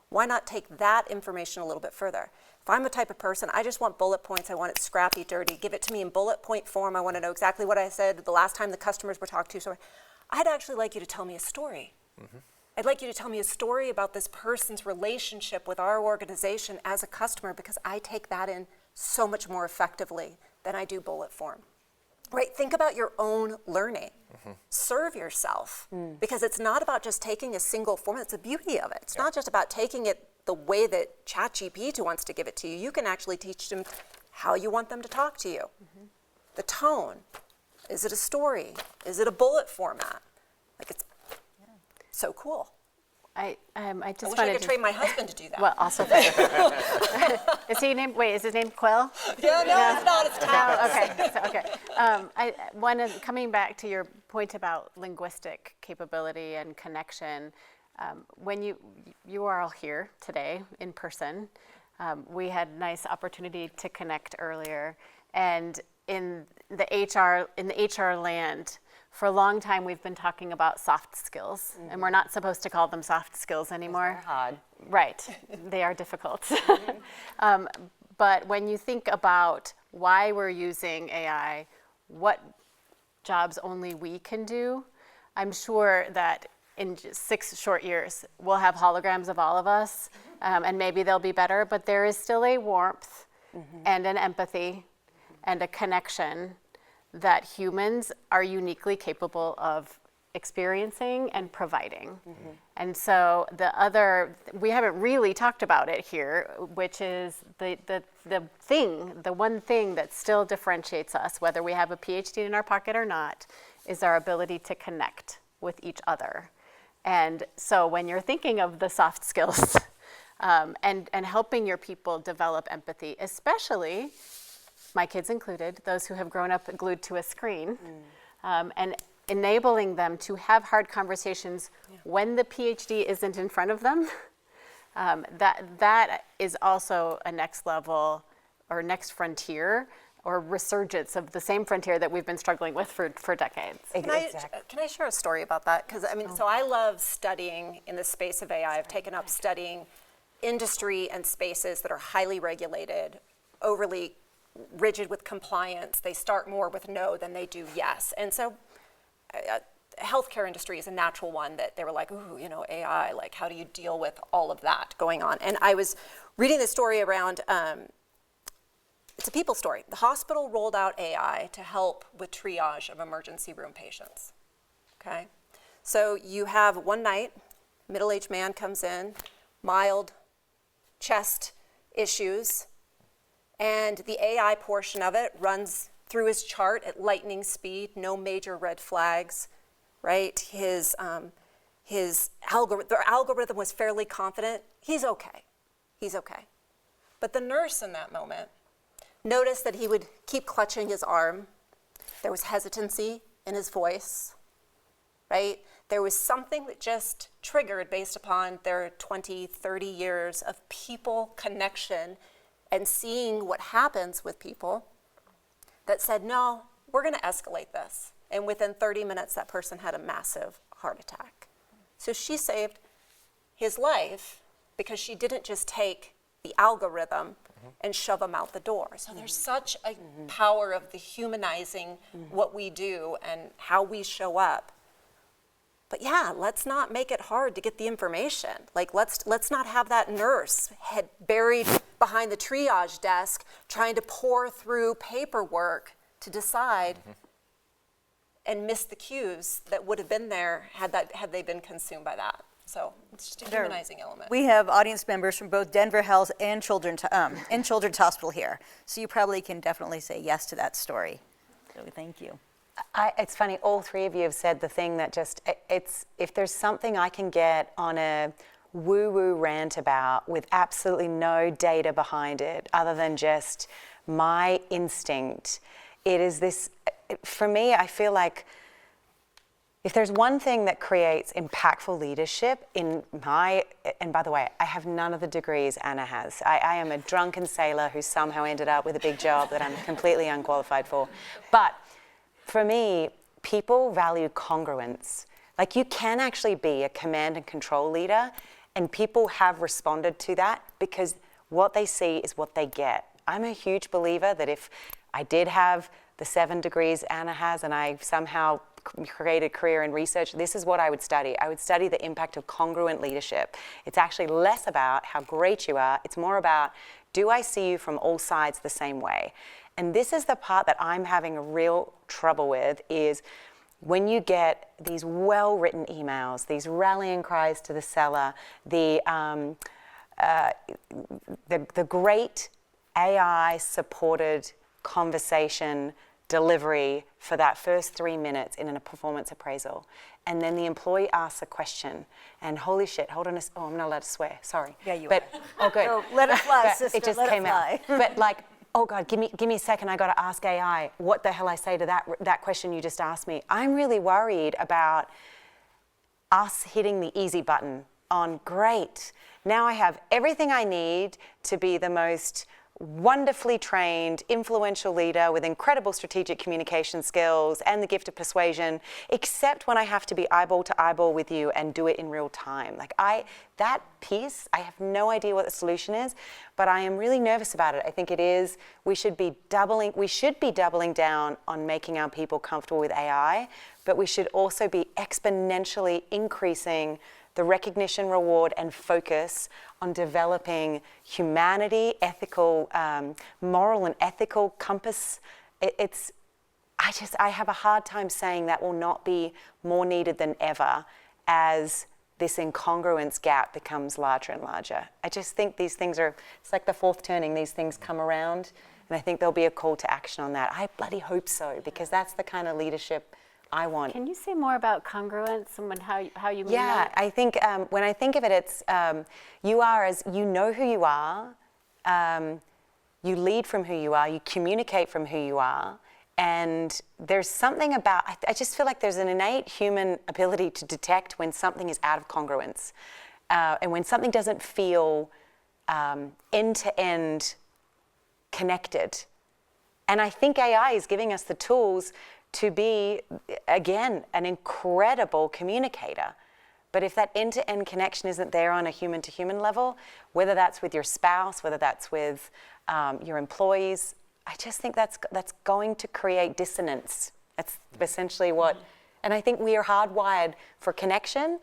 why not take that information a little bit further? If I'm the type of person, I just want bullet points, I want it scrappy, dirty, give it to me in bullet point form, I want to know exactly what I said the last time the customers were talked to, so I'd actually like you to tell me a story. Mm-hmm. I'd like you to tell me a story about this person's relationship with our organization as a customer, because I take that in so much more effectively than I do bullet form. Right? Think about your own learning. Mm-hmm. Serve yourself, because it's not about just taking a single form. That's the beauty of it. It's not just about taking it the way that ChatGPT wants to give it to you. You can actually teach them how you want them to talk to you. Mm-hmm. The tone. Is it a story? Is it a bullet format? Like, it's so cool. I just wish I could train my husband to do that. Well, also, is his name Quill? Yeah, no, it's not. It's Tavis. Okay. Coming back to your point about linguistic capability and connection, when you are all here today in person, we had nice opportunity to connect earlier, and in the HR land, for a long time, we've been talking about soft skills, and we're not supposed to call them soft skills anymore. They're hard. Right, they are difficult. But when you think about why we're using AI, what jobs only we can do, I'm sure that in just 6 short years, we'll have holograms of all of us, and maybe they'll be better, but there is still a warmth and an empathy and a connection that humans are uniquely capable of experiencing and providing. Mm-hmm. And so we haven't really talked about it here, which is the one thing that still differentiates us, whether we have a PhD in our pocket or not, is our ability to connect with each other. And so when you're thinking of the soft skills and helping your people develop empathy, especially my kids included, those who have grown up glued to a screen, and enabling them to have hard conversations when the PhD isn't in front of them, that is also a next level or next frontier or resurgence of the same frontier that we've been struggling with for decades. Can I share a story about that? Because so I love studying in the space of AI. I've taken up studying industry and spaces that are highly regulated, overly rigid with compliance. They start more with no than they do yes. And so healthcare industry is a natural one that they were like, ooh, AI, like how do you deal with all of that going on? And I was reading this story around, it's a people story. The hospital rolled out AI to help with triage of emergency room patients, okay? So you have one night, middle-aged man comes in, mild chest issues, and the AI portion of it runs through his chart at lightning speed, no major red flags, right? His algorithm was fairly confident. He's okay. But the nurse in that moment noticed that he would keep clutching his arm. There was hesitancy in his voice, right? There was something that just triggered based upon their 20, 30 years of people connection and seeing what happens with people, that said, no, we're going to escalate this. And within 30 minutes, that person had a massive heart attack. So she saved his life because she didn't just take the algorithm and shove him out the door. So there's such a power of the humanizing what we do and how we show up. But yeah, let's not make it hard to get the information. Like, let's not have that nurse head buried behind the triage desk trying to pour through paperwork to decide and miss the cues that would have been there had they been consumed by that. So it's just a humanizing element. We have audience members from both Denver Health and Children's Hospital here, so you probably can definitely say yes to that story. So thank you. It's funny, all three of you have said the thing that just, if there's something I can get on a woo-woo rant about with absolutely no data behind it other than just my instinct, it is this, for me, I feel like if there's one thing that creates impactful leadership and by the way, I have none of the degrees Anna has. I am a drunken sailor who somehow ended up with a big job that I'm completely unqualified for. But for me, people value congruence. Like, you can actually be a command and control leader, and people have responded to that because what they see is what they get. I'm a huge believer that if I did have the 7 degrees Anna has and I somehow created a career in research, this is what I would study. I would study the impact of congruent leadership. It's actually less about how great you are. It's more about, do I see you from all sides the same way? And this is the part that I'm having a real trouble with, is when you get these well-written emails, these rallying cries to the seller, the great AI-supported conversation delivery for that first 3 minutes in a performance appraisal. And then the employee asks a question, and holy shit, hold on oh, I'm not allowed to swear, sorry. Yeah, you are. Oh, good. So let it fly, sister, it just let came it fly. out. But like, oh God, give me a second, I gotta ask AI what the hell I say to that question you just asked me. I'm really worried about us hitting the easy button on great. Now I have everything I need to be the most wonderfully trained, influential leader with incredible strategic communication skills and the gift of persuasion, except when I have to be eyeball to eyeball with you and do it in real time. Like that piece, I have no idea what the solution is, but I am really nervous about it. I think it is, we should be doubling down on making our people comfortable with AI, but we should also be exponentially increasing the recognition, reward, and focus on developing humanity, ethical, moral and ethical compass. I have a hard time saying that will not be more needed than ever as this incongruence gap becomes larger and larger. I just think these things it's like the fourth turning, these things come around, and I think there'll be a call to action on that. I bloody hope so, because that's the kind of leadership I want. Can you say more about congruence and how you mean that? Yeah, I think when I think of it, it's you are as you know who you are, you lead from who you are, you communicate from who you are, and there's something about, I just feel like there's an innate human ability to detect when something is out of congruence, and when something doesn't feel end-to-end connected. And I think AI is giving us the tools to be, again, an incredible communicator. But if that end-to-end connection isn't there on a human-to-human level, whether that's with your spouse, whether that's with your employees, I just think that's going to create dissonance. That's essentially what, and I think we are hardwired for connection.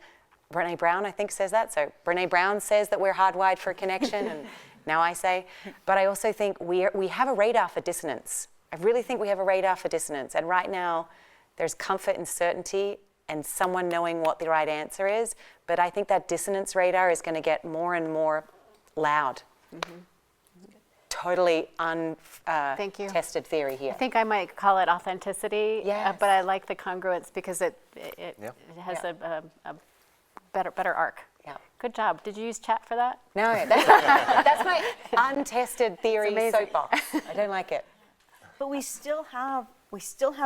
Brené Brown, I think, says that. So Brené Brown says that we're hardwired for connection, and now I say, but I also think we have a radar for dissonance. I really think we have a radar for dissonance, and right now there's comfort and certainty and someone knowing what the right answer is, but I think that dissonance radar is going to get more and more loud. Mm-hmm. Totally untested theory here. I think I might call it authenticity, Yes. But I like the congruence because it has a better arc. Yeah. Good job. Did you use chat for that? No, that's my untested theory soapbox. I don't like it. But we still have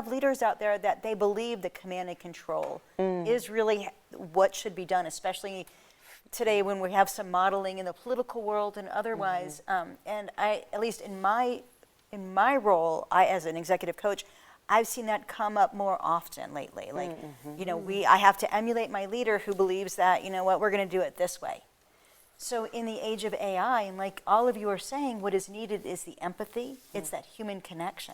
leaders out there that they believe the command and control is really what should be done, especially today when we have some modeling in the political world and otherwise. And I, at least in my role, as an executive coach, I've seen that come up more often lately. Like, I have to emulate my leader who believes that, we're going to do it this way. So in the age of AI, and like all of you are saying, what is needed is the empathy. It's that human connection.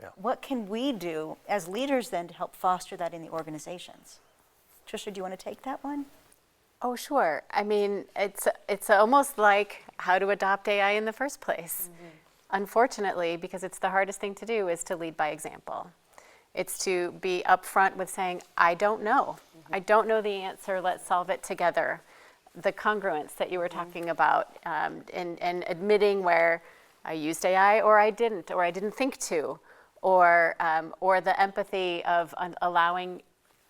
Yeah. What can we do as leaders then to help foster that in the organizations? Tricia, do you want to take that one? Oh, sure. I mean, it's almost like how to adopt AI in the first place. Unfortunately, because it's the hardest thing to do, is to lead by example. It's to be upfront with saying, I don't know. I don't know the answer. Let's solve it together. The congruence that you were talking about, and admitting where I used AI or I didn't think to, or the empathy of allowing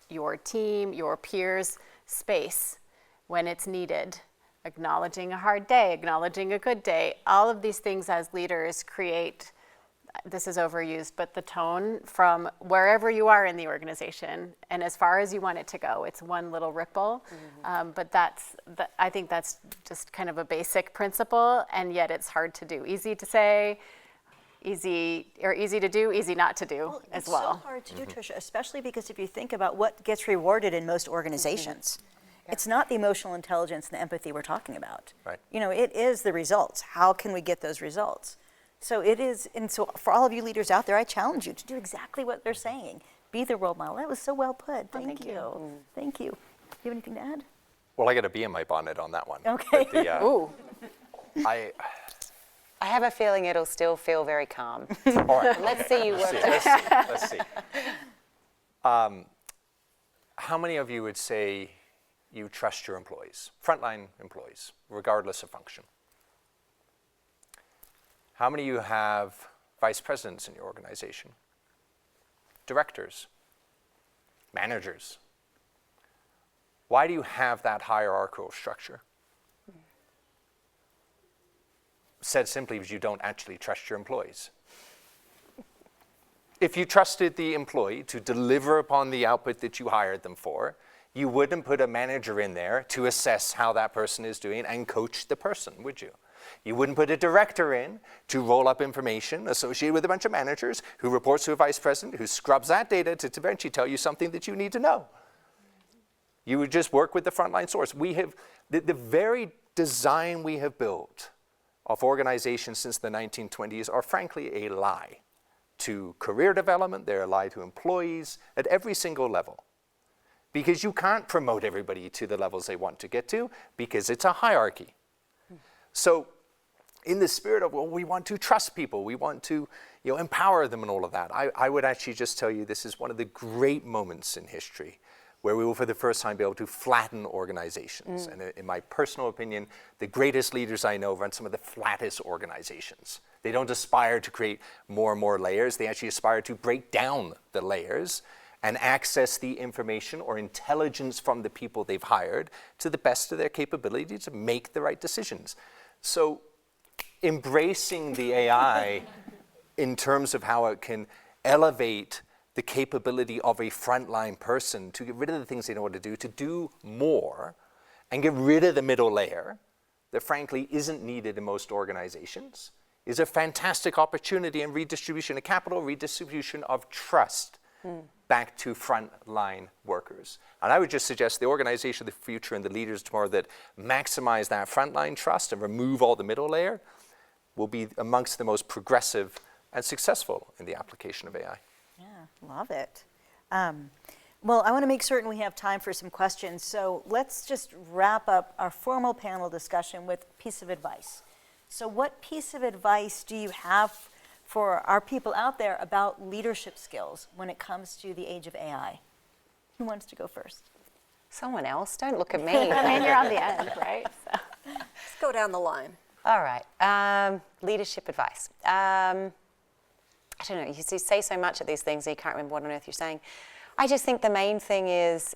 your team, your peers, space when it's needed, acknowledging a hard day, acknowledging a good day. All of these things as leaders create, this is overused, but the tone from wherever you are in the organization and as far as you want it to go. It's one little ripple, but I think that's just kind of a basic principle, and yet it's hard to do. Easy to say, easy to do, easy not to do as well. It's so hard to do, Tricia, especially because if you think about what gets rewarded in most organizations, it's not the emotional intelligence and the empathy we're talking about. Right. You know, it is the results. How can we get those results? So it is, and so for all of you leaders out there, I challenge you to do exactly what they're saying. Be the role model. That was so well put. Thank you. Thank you. Do you have anything to add? Well, I got a bee in my bonnet on that one. Okay. But Ooh. I have a feeling it'll still feel very calm. all right. Let's see you work. Let's see. How many of you would say you trust your employees, frontline employees, regardless of function? How many of you have vice presidents in your organization? Directors? Managers? Why do you have that hierarchical structure? Said simply, because you don't actually trust your employees. If you trusted the employee to deliver upon the output that you hired them for, you wouldn't put a manager in there to assess how that person is doing and coach the person, would you? You wouldn't put a director in to roll up information associated with a bunch of managers who reports to a vice president who scrubs that data to eventually tell you something that you need to know. You would just work with the frontline source. We have, the very design we have built of organizations since the 1920s are frankly a lie to career development, they're a lie to employees at every single level. Because you can't promote everybody to the levels they want to get to because it's a hierarchy. So in the spirit of, well, we want to trust people, we want to empower them and all of that, I would actually just tell you this is one of the great moments in history where we will for the first time be able to flatten organizations. And in my personal opinion, the greatest leaders I know run some of the flattest organizations. They don't aspire to create more and more layers, they actually aspire to break down the layers and access the information or intelligence from the people they've hired to the best of their capability to make the right decisions. So embracing the AI in terms of how it can elevate the capability of a frontline person to get rid of the things they know what to do more, and get rid of the middle layer that frankly isn't needed in most organizations, is a fantastic opportunity in redistribution of capital, redistribution of trust back to frontline workers. And I would just suggest the organization of the future and the leaders tomorrow that maximize that frontline trust and remove all the middle layer will be amongst the most progressive and successful in the application of AI. Yeah, love it. Well, I want to make certain we have time for some questions, so let's just wrap up our formal panel discussion with a piece of advice. So what piece of advice do you have for our people out there about leadership skills when it comes to the age of AI? Who wants to go first? Someone else, don't look at me. I mean, you're on the end, right? So. Let's go down the line. All right, leadership advice. I don't know, you say so much of these things and you can't remember what on earth you're saying. I just think the main thing is,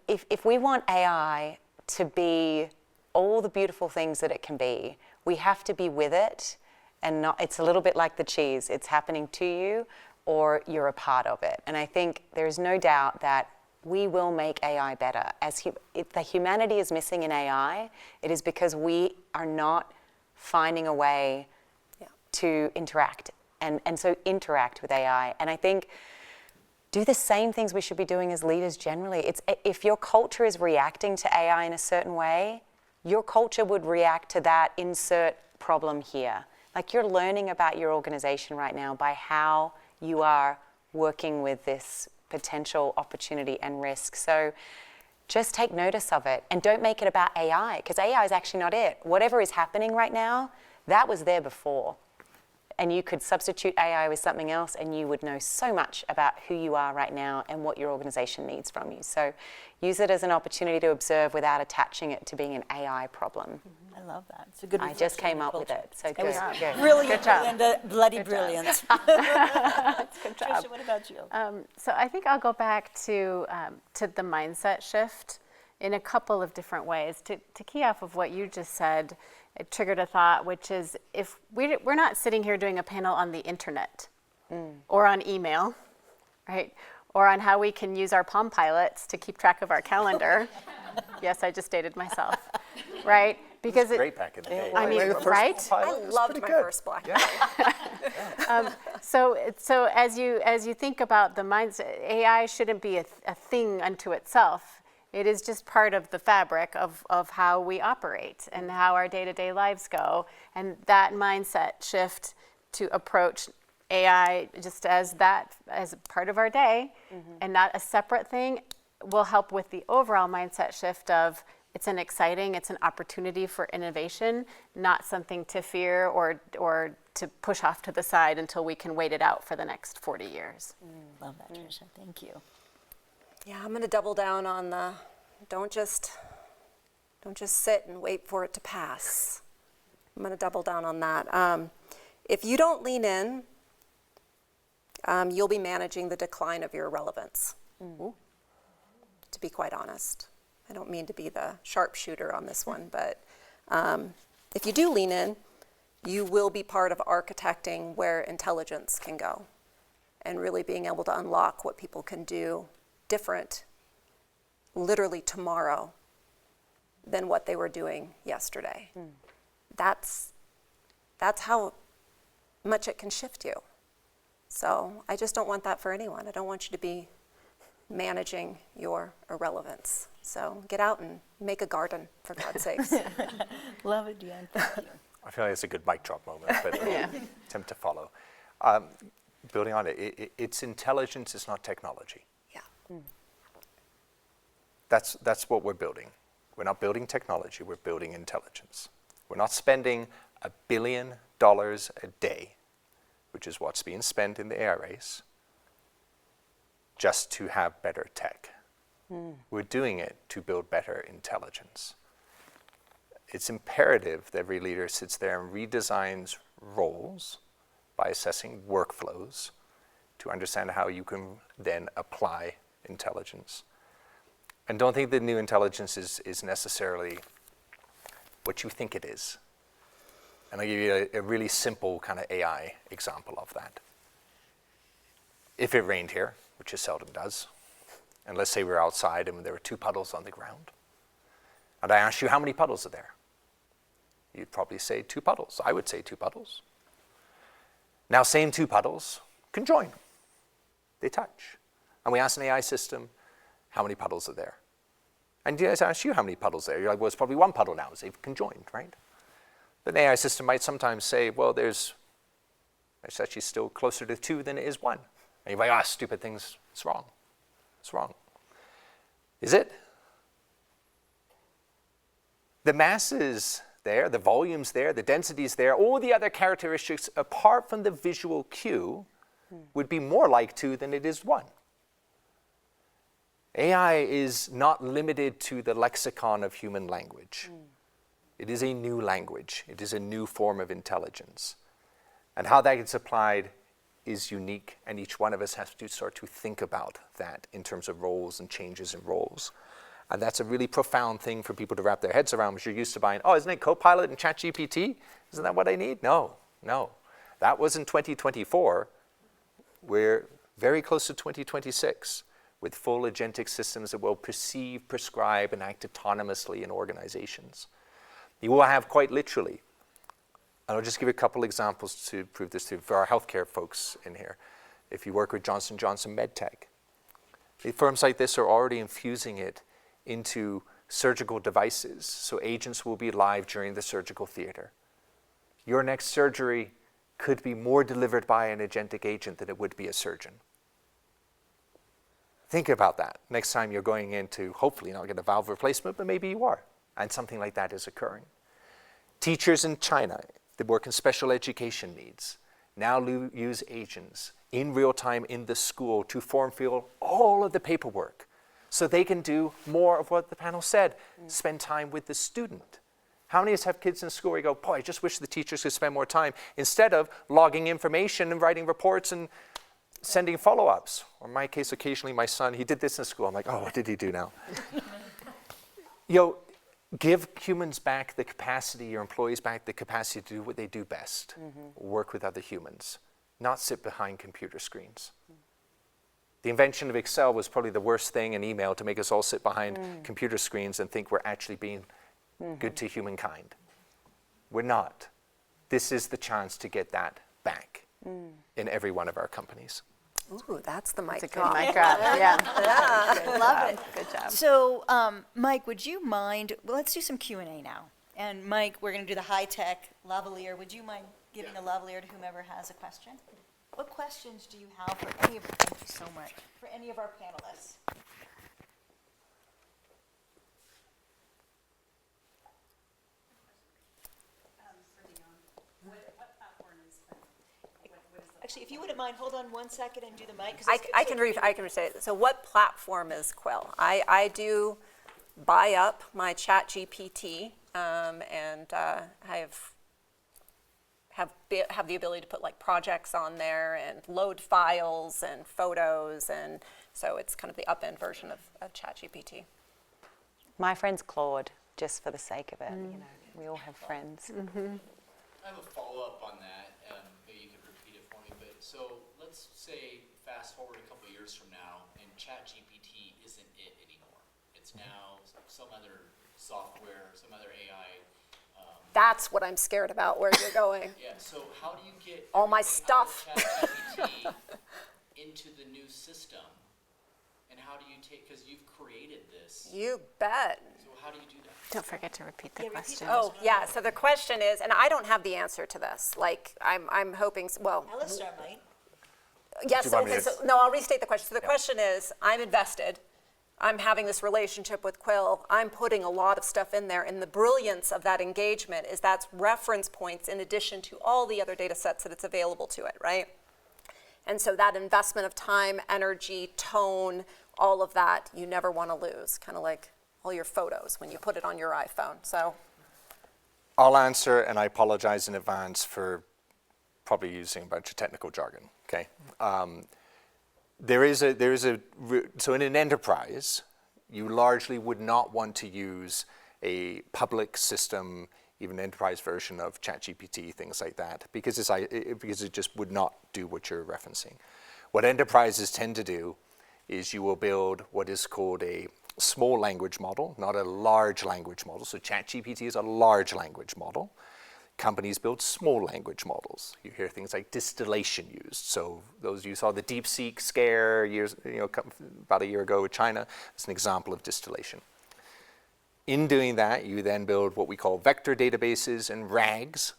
if we want AI to be all the beautiful things that it can be, we have to be with it, and not, it's a little bit like the cheese. It's happening to you or you're a part of it. And I think there's no doubt that we will make AI better. If the humanity is missing in AI, it is because we are not finding a way to interact. And so interact with AI. And I think do the same things we should be doing as leaders generally. If your culture is reacting to AI in a certain way, your culture would react to that insert problem here. Like you're learning about your organization right now by how you are working with this potential opportunity and risk. So just take notice of it and don't make it about AI, because AI is actually not it. Whatever is happening right now, that was there before. And you could substitute AI with something else and you would know so much about who you are right now and what your organization needs from you. So use it as an opportunity to observe without attaching it to being an AI problem. I love that. It's a good I just came up with it. So It good. was good. brilliant, Good job. Belinda. Bloody Good job. brilliant. Good job. Tricia, what about you? So I think I'll go back to the mindset shift in a couple of different ways. To key off of what you just said, it triggered a thought, which is if we're not sitting here doing a panel on the internet or on email, right? Or on how we can use our Palm Pilots to keep track of our calendar. Yes, I just dated myself, right? Because Great back in the day. I mean, The first right? pilot I was loved pretty my good. first Black So as you think about the mindset, AI shouldn't be a thing unto itself. It is just part of the fabric of how we operate and how our day-to-day lives go. And that mindset shift to approach AI just as part of our day and not a separate thing will help with the overall mindset shift of it's an opportunity for innovation, not something to fear or to push off to the side until we can wait it out for the next 40 years. Love that, Tricia. Thank you. Yeah, I'm going to double down on the don't just sit and wait for it to pass. I'm going to double down on that. If you don't lean in, you'll be managing the decline of your relevance. To be quite honest, I don't mean to be the sharpshooter on this one, but if you do lean in, you will be part of architecting where intelligence can go and really being able to unlock what people can do different literally tomorrow than what they were doing yesterday. That's how much it can shift you. So I just don't want that for anyone. I don't want you to be managing your irrelevance. So get out and make a garden, for God's sakes. Love it, Deon. Thank you. I feel like it's a good mic drop moment, but Yeah. attempt to follow. Building on it, it's intelligence, it's not technology. Yeah. That's what we're building. We're not building technology, we're building intelligence. We're not spending $1 billion a day, which is what's being spent in the AI race, just to have better tech. We're doing it to build better intelligence. It's imperative that every leader sits there and redesigns roles by assessing workflows to understand how you can then apply intelligence. And don't think that new intelligence is necessarily what you think it is. And I'll give you a really simple kind of AI example of that. If it rained here, which it seldom does, and let's say we're outside and there were 2 puddles on the ground, and I asked you how many puddles are there? You'd probably say 2 puddles. I would say 2 puddles. Now, same 2 puddles conjoin. They touch. And we ask an AI system, how many puddles are there? And I ask you how many puddles are there. You're like, well, it's probably 1 puddle now, as they've conjoined, right? But the AI system might sometimes say, well, it's actually still closer to 2 than it is 1. And you're like, stupid things, it's wrong. It's wrong. Is it? The mass is there, the volume's there, the density's there, all the other characteristics apart from the visual cue would be more like 2 than it is 1. AI is not limited to the lexicon of human language. It is a new language. It is a new form of intelligence. And how that gets applied is unique, and each one of us has to start to think about that in terms of roles and changes in roles. And that's a really profound thing for people to wrap their heads around, because you're used to buying, isn't it Copilot and ChatGPT? Isn't that what I need? No. That was in 2024. We're very close to 2026 with full agentic systems that will perceive, prescribe, and act autonomously in organizations. You will have quite literally, and I'll just give you a couple examples to prove this to for our healthcare folks in here. If you work with Johnson & Johnson MedTech, firms like this are already infusing it into surgical devices, so agents will be live during the surgical theater. Your next surgery could be more delivered by an agentic agent than it would be a surgeon. Think about that. Next time you're going in to hopefully not get a valve replacement, but maybe you are, and something like that is occurring. Teachers in China that work in special education needs now use agents in real time in the school to form fill all of the paperwork so they can do more of what the panel said, spend time with the student. How many of us have kids in school where you go, boy, I just wish the teachers could spend more time instead of logging information and writing reports and sending follow-ups. Or in my case, occasionally my son, he did this in school. I'm like, oh, what did he do now? Give humans back the capacity, your employees back the capacity to do what they do best, work with other humans, not sit behind computer screens. The invention of Excel was probably the worst thing in email to make us all sit behind computer screens and think we're actually being good to humankind. We're not. This is the chance to get that back in every one of our companies. Ooh, that's the mic It's a good drop. mic drop. Yeah. Love it. Good job. So, Mike, would you mind, well, let's do some Q&A now. And Mike, we're going to do the high-tech lavalier. Would you mind giving a lavalier to whomever has a question? What questions do you have for any of, thank you so much, for any of our panelists? Actually, if you wouldn't mind, hold on 1 second and do the mic. 'Cause I can say it. So what platform is Quill? I do buy up my ChatGPT and I have the ability to put like projects on there and load files and photos, and so it's kind of the up-end version of ChatGPT. My friend's Claude, just for the sake of it. We all have friends. I have a follow-up on that. Maybe you could repeat it for me. But so let's say fast forward a couple years from now, and ChatGPT isn't it anymore. It's now some other software, some other AI. That's what I'm scared about, where you're going. Yeah. So how do you get All my everything out of stuff. ChatGPT into the new system? And how do you take? Because you've created this. You bet. So how do you do that? Don't forget to repeat the question. Oh, yeah, so the question is, and I don't have the answer to this, like, I'm hoping, well, Alastair might. yes, Do you want me okay, to- so, no, I'll restate the question. So the question is, I'm invested, I'm having this relationship with Quill, I'm putting a lot of stuff in there, and the brilliance of that engagement is that's reference points in addition to all the other data sets that it's available to it, right? And so that investment of time, energy, tone, all of that, you never want to lose, kind of like all your photos when you put it on your iPhone. So I'll answer, and I apologize in advance for probably using a bunch of technical jargon, okay? So in an enterprise, you largely would not want to use a public system, even an enterprise version of ChatGPT, things like that, because it just would not do what you're referencing. What enterprises tend to do is you will build what is called a small language model, not a large language model. So ChatGPT is a large language model. Companies build small language models. You hear things like distillation used. So those you saw the DeepSeek scare about a year ago with China. It's an example of distillation. In doing that, you then build what we call vector databases and RAGs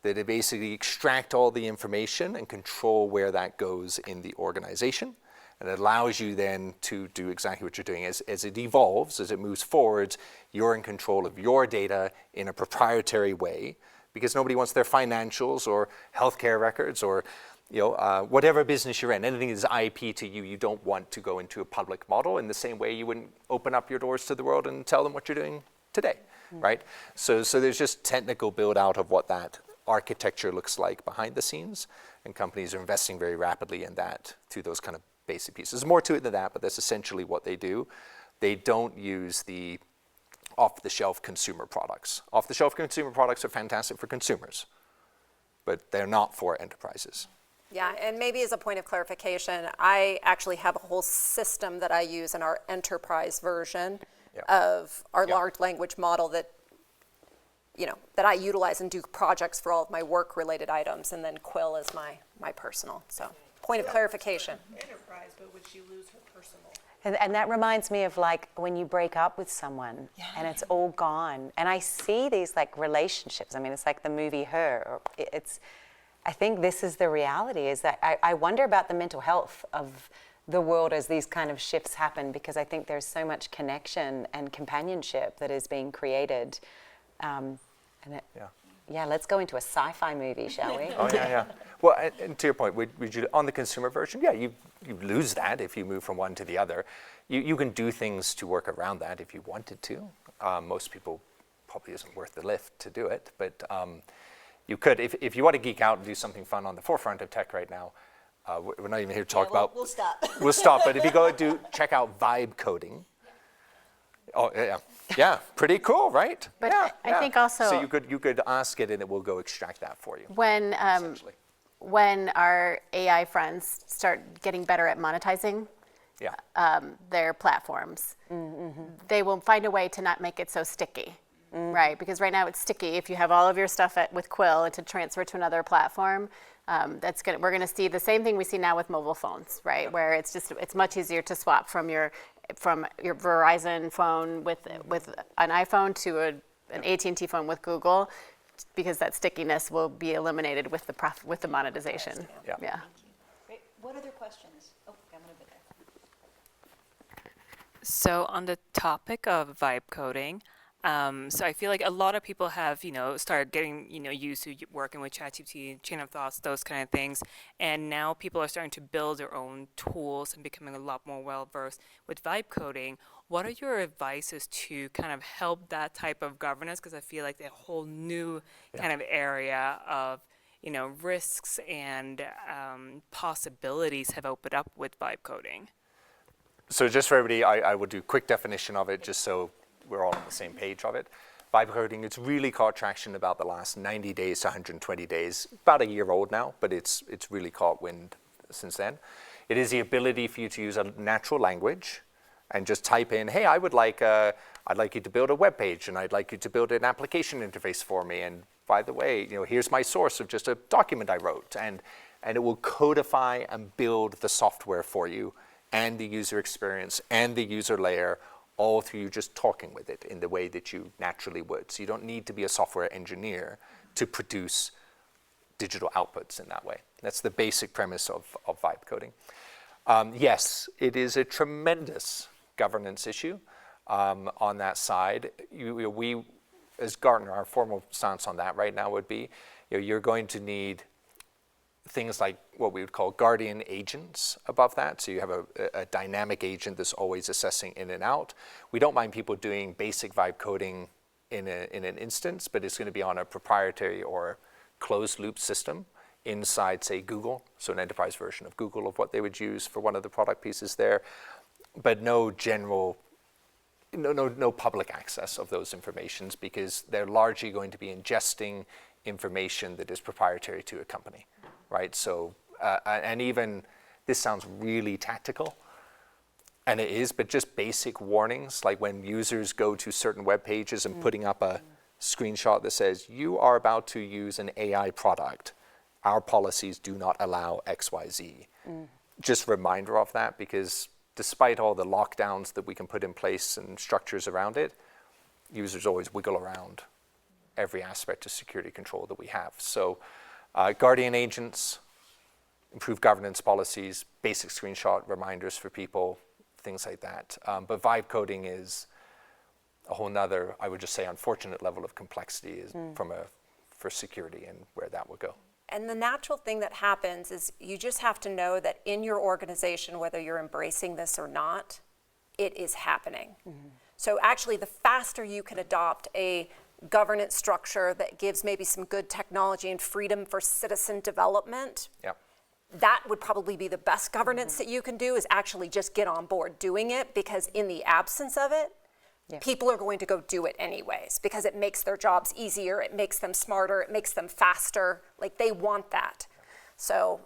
that basically extract all the information and control where that goes in the organization. And it allows you then to do exactly what you're doing. As it evolves, as it moves forwards, you're in control of your data in a proprietary way, because nobody wants their financials or healthcare records or whatever business you're in. Anything that's IP to you, you don't want to go into a public model in the same way you wouldn't open up your doors to the world and tell them what you're doing today, right? So there's just technical build out of what that architecture looks like behind the scenes, and companies are investing very rapidly in that through those kind of basic pieces. There's more to it than that, but that's essentially what they do. They don't use the off-the-shelf consumer products. Off-the-shelf consumer products are fantastic for consumers, but they're not for enterprises. yeah, and maybe as a point of clarification, I actually have a whole system that I use in our enterprise version of our large language model that I utilize and do projects for all of my work-related items, and then Quill is my personal. So, point of clarification. Enterprise, but would she lose her personal? And that reminds me of like when you break up with someone and it's all gone. And I see these like relationships. I mean, it's like the movie Her. I think this is the reality, is that I wonder about the mental health of the world as these kind of shifts happen, because I think there's so much connection and companionship that is being created. Yeah, let's go into a sci-fi movie, shall we? Oh, yeah. Well, and to your point, would you, on the consumer version, yeah, you lose that if you move from one to the other. You can do things to work around that if you wanted to. Most people probably isn't worth the lift to do it, but you could, if you want to geek out and do something fun on the forefront of tech right now. We're not even here to talk about. We'll stop. We'll stop. But if you go check out vibe coding. Oh yeah, pretty cool, right? But yeah, I think also- So you could ask it and it will go extract that for you. When our AI friends start getting better at monetizing their platforms, they will find a way to not make it so sticky, right? Because right now it's sticky. If you have all of your stuff with Quill and to transfer to another platform, we're going to see the same thing we see now with mobile phones, right? Where it's much easier to swap from your Verizon phone with an iPhone to an AT&T phone with Google, because that stickiness will be eliminated with the monetization. Yeah. Great. What other questions? Oh, I'm going to be there. So on the topic of vibe coding, so I feel like a lot of people have, started getting, used to working with ChatGPT, chain of thoughts, those kind of things. And now people are starting to build their own tools and becoming a lot more well-versed with vibe coding. What are your advices to kind of help that type of governance? Because I feel like a whole new kind of area of, risks and possibilities have opened up with vibe coding. So just for everybody, I will do a quick definition of it just so we're all on the same page of it. Vibe coding, it's really caught traction about the last 90 days to 120 days, about a year old now, but it's really caught wind since then. It is the ability for you to use a natural language and just type in, hey, I'd like you to build a web page, and I'd like you to build an application interface for me. And by the way, here's my source of just a document I wrote. And it will codify and build the software for you and the user experience and the user layer, all through you just talking with it in the way that you naturally would. So you don't need to be a software engineer to produce digital outputs in that way. That's the basic premise of vibe coding. Yes, it is a tremendous governance issue on that side. We, as Gartner, our formal stance on that right now would be, you're going to need things like what we would call guardian agents above that. So you have a dynamic agent that's always assessing in and out. We don't mind people doing basic vibe coding in an instance, but it's going to be on a proprietary or closed loop system inside, say, Google. So an enterprise version of Google of what they would use for one of the product pieces there. But no general, no public access of those informations, because they're largely going to be ingesting information that is proprietary to a company. Right, so, and even, this sounds really tactical, and it is, but just basic warnings, like when users go to certain web pages and putting up a screenshot that says, you are about to use an AI product, our policies do not allow X, Y, Z. Just a reminder of that, because despite all the lockdowns that we can put in place and structures around it, users always wiggle around every aspect of security control that we have. So, guardian agents, improved governance policies, basic screenshot reminders for people, things like that. But vibe coding is a whole nother, I would just say, unfortunate level of complexity for security and where that would go. And the natural thing that happens is you just have to know that in your organization, whether you're embracing this or not, it is happening. So actually, the faster you can adopt a governance structure that gives maybe some good technology and freedom for citizen development, that would probably be the best governance that you can do, is actually just get on board doing it, because in the absence of it, people are going to go do it anyways, because it makes their jobs easier, it makes them smarter, it makes them faster. Like, they want that. So,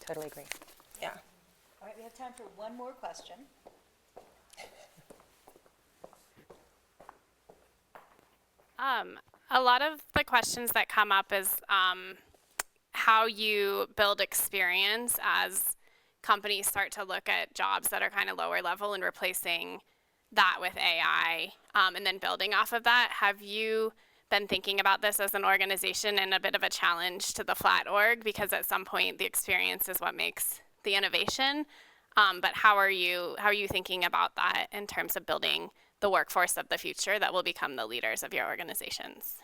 Totally agree. yeah. All right, we have time for one more question. A lot of the questions that come up is how you build experience as companies start to look at jobs that are kind of lower level and replacing that with AI, and then building off of that. Have you been thinking about this as an organization and a bit of a challenge to the flat org? Because at some point the experience is what makes the innovation. But how are you thinking about that in terms of building the workforce of the future that will become the leaders of your organizations?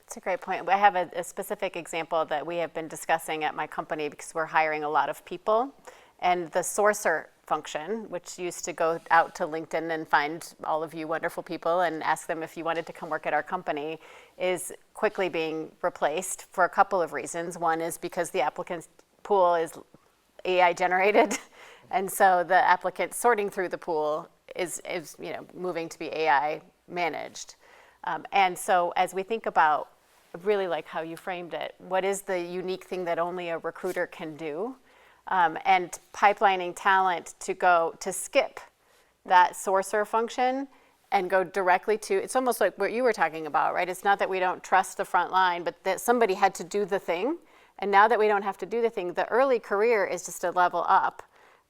That's a great point. I have a specific example that we have been discussing at my company because we're hiring a lot of people. And the sourcer function, which used to go out to LinkedIn and find all of you wonderful people and ask them if you wanted to come work at our company, is quickly being replaced for a couple of reasons. One is because the applicant pool is AI generated, and so the applicant sorting through the pool is moving to be AI managed. And so as we think about, I really like how you framed it, what is the unique thing that only a recruiter can do? And pipelining talent to skip that sourcer function and go directly to, it's almost like what you were talking about, right? It's not that we don't trust the front line, but that somebody had to do the thing. And now that we don't have to do the thing, the early career is just a level up.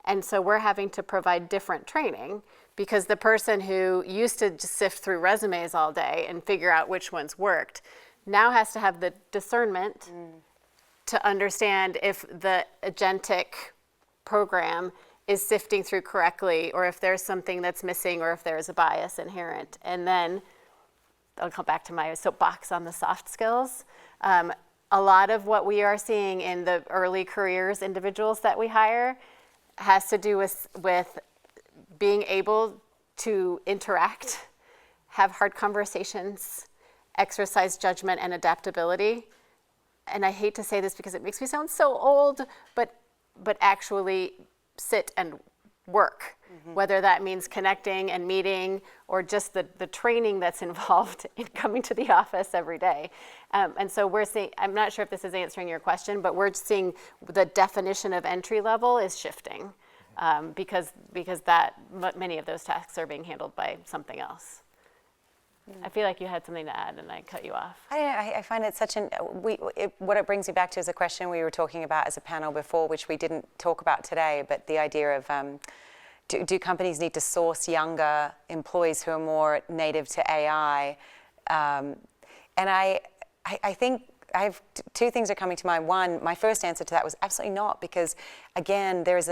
And so we're having to provide different training because the person who used to just sift through resumes all day and figure out which ones worked now has to have the discernment to understand if the agentic program is sifting through correctly, or if there's something that's missing, or if there's a bias inherent. And then I'll come back to my soapbox on the soft skills. A lot of what we are seeing in the early careers individuals that we hire has to do with being able to interact, have hard conversations, exercise judgment and adaptability. And I hate to say this because it makes me sound so old, but actually sit and work, whether that means connecting and meeting or just the training that's involved in coming to the office every day. And so we're seeing, I'm not sure if this is answering your question, but we're seeing the definition of entry level is shifting because many of those tasks are being handled by something else. I feel like you had something to add and I cut you off. I find it such what it brings me back to is a question we were talking about as a panel before, which we didn't talk about today, but the idea of do companies need to source younger employees who are more native to AI? And I think I have two things are coming to mind. One, my first answer to that was absolutely not, because again, there's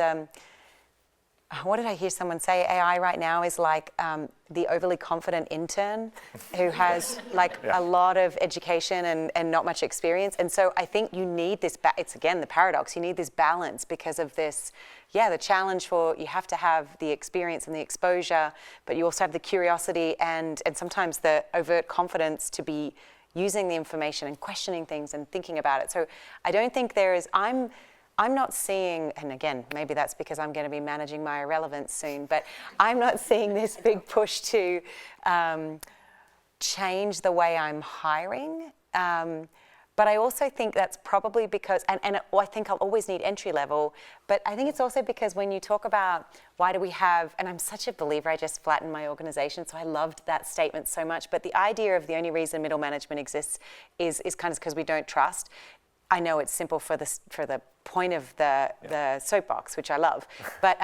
what did I hear someone say? AI right now is like the overly confident intern who has a lot of education and not much experience. And so I think you need this, it's again the paradox, you need this balance because of this, the challenge for, you have to have the experience and the exposure, but you also have the curiosity and sometimes the overt confidence to be using the information and questioning things and thinking about it. So I don't think there is, I'm not seeing, and again, maybe that's because I'm going to be managing my irrelevance soon, but I'm not seeing this big push to change the way I'm hiring. But I also think that's probably because, and I think I'll always need entry level, but I think it's also because when you talk about why do we have, and I'm such a believer, I just flattened my organization, so I loved that statement so much, but the idea of the only reason middle management exists is kind of because we don't trust. I know it's simple for the point of the soapbox, which I love, but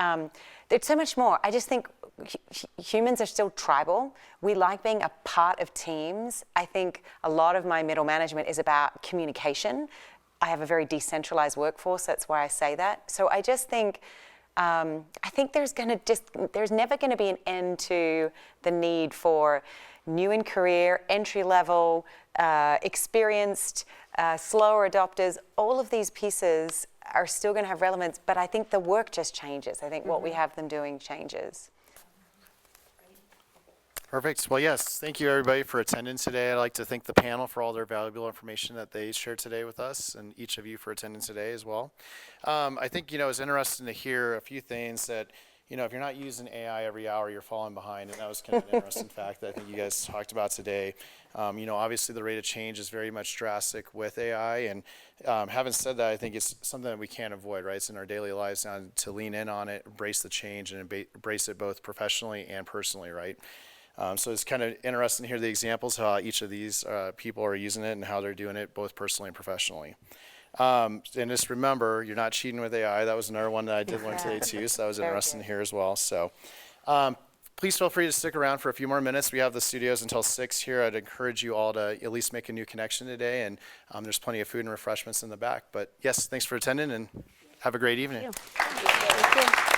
there's so much more. I just think humans are still tribal. We like being a part of teams. I think a lot of my middle management is about communication. I have a very decentralized workforce, that's why I say that. So I just think, I think there's never gonna be an end to the need for new in career, entry level, experienced, slower adopters. All of these pieces are still going to have relevance, but I think the work just changes. I think what we have them doing changes. Perfect. Well, yes, thank you everybody for attending today. I'd like to thank the panel for all their valuable information that they shared today with us, and each of you for attending today as well. I think, it's interesting to hear a few things that, if you're not using AI every hour, you're falling behind, and that was kind of an interesting fact that I think you guys talked about today. Obviously the rate of change is very much drastic with AI, and having said that, I think it's something that we can't avoid, right? It's in our daily lives now to lean in on it, embrace the change, and embrace it both professionally and personally, right? So it's kind of interesting to hear the examples, how each of these people are using it and how they're doing it both personally and professionally. And just remember, you're not cheating with AI. That was another one that I did learn today too, so that was interesting to hear as well. So please feel free to stick around for a few more minutes. We have the studios until 6 here. I'd encourage you all to at least make a new connection today, and there's plenty of food and refreshments in the back. But yes, thanks for attending, and Have a great evening. Thank you.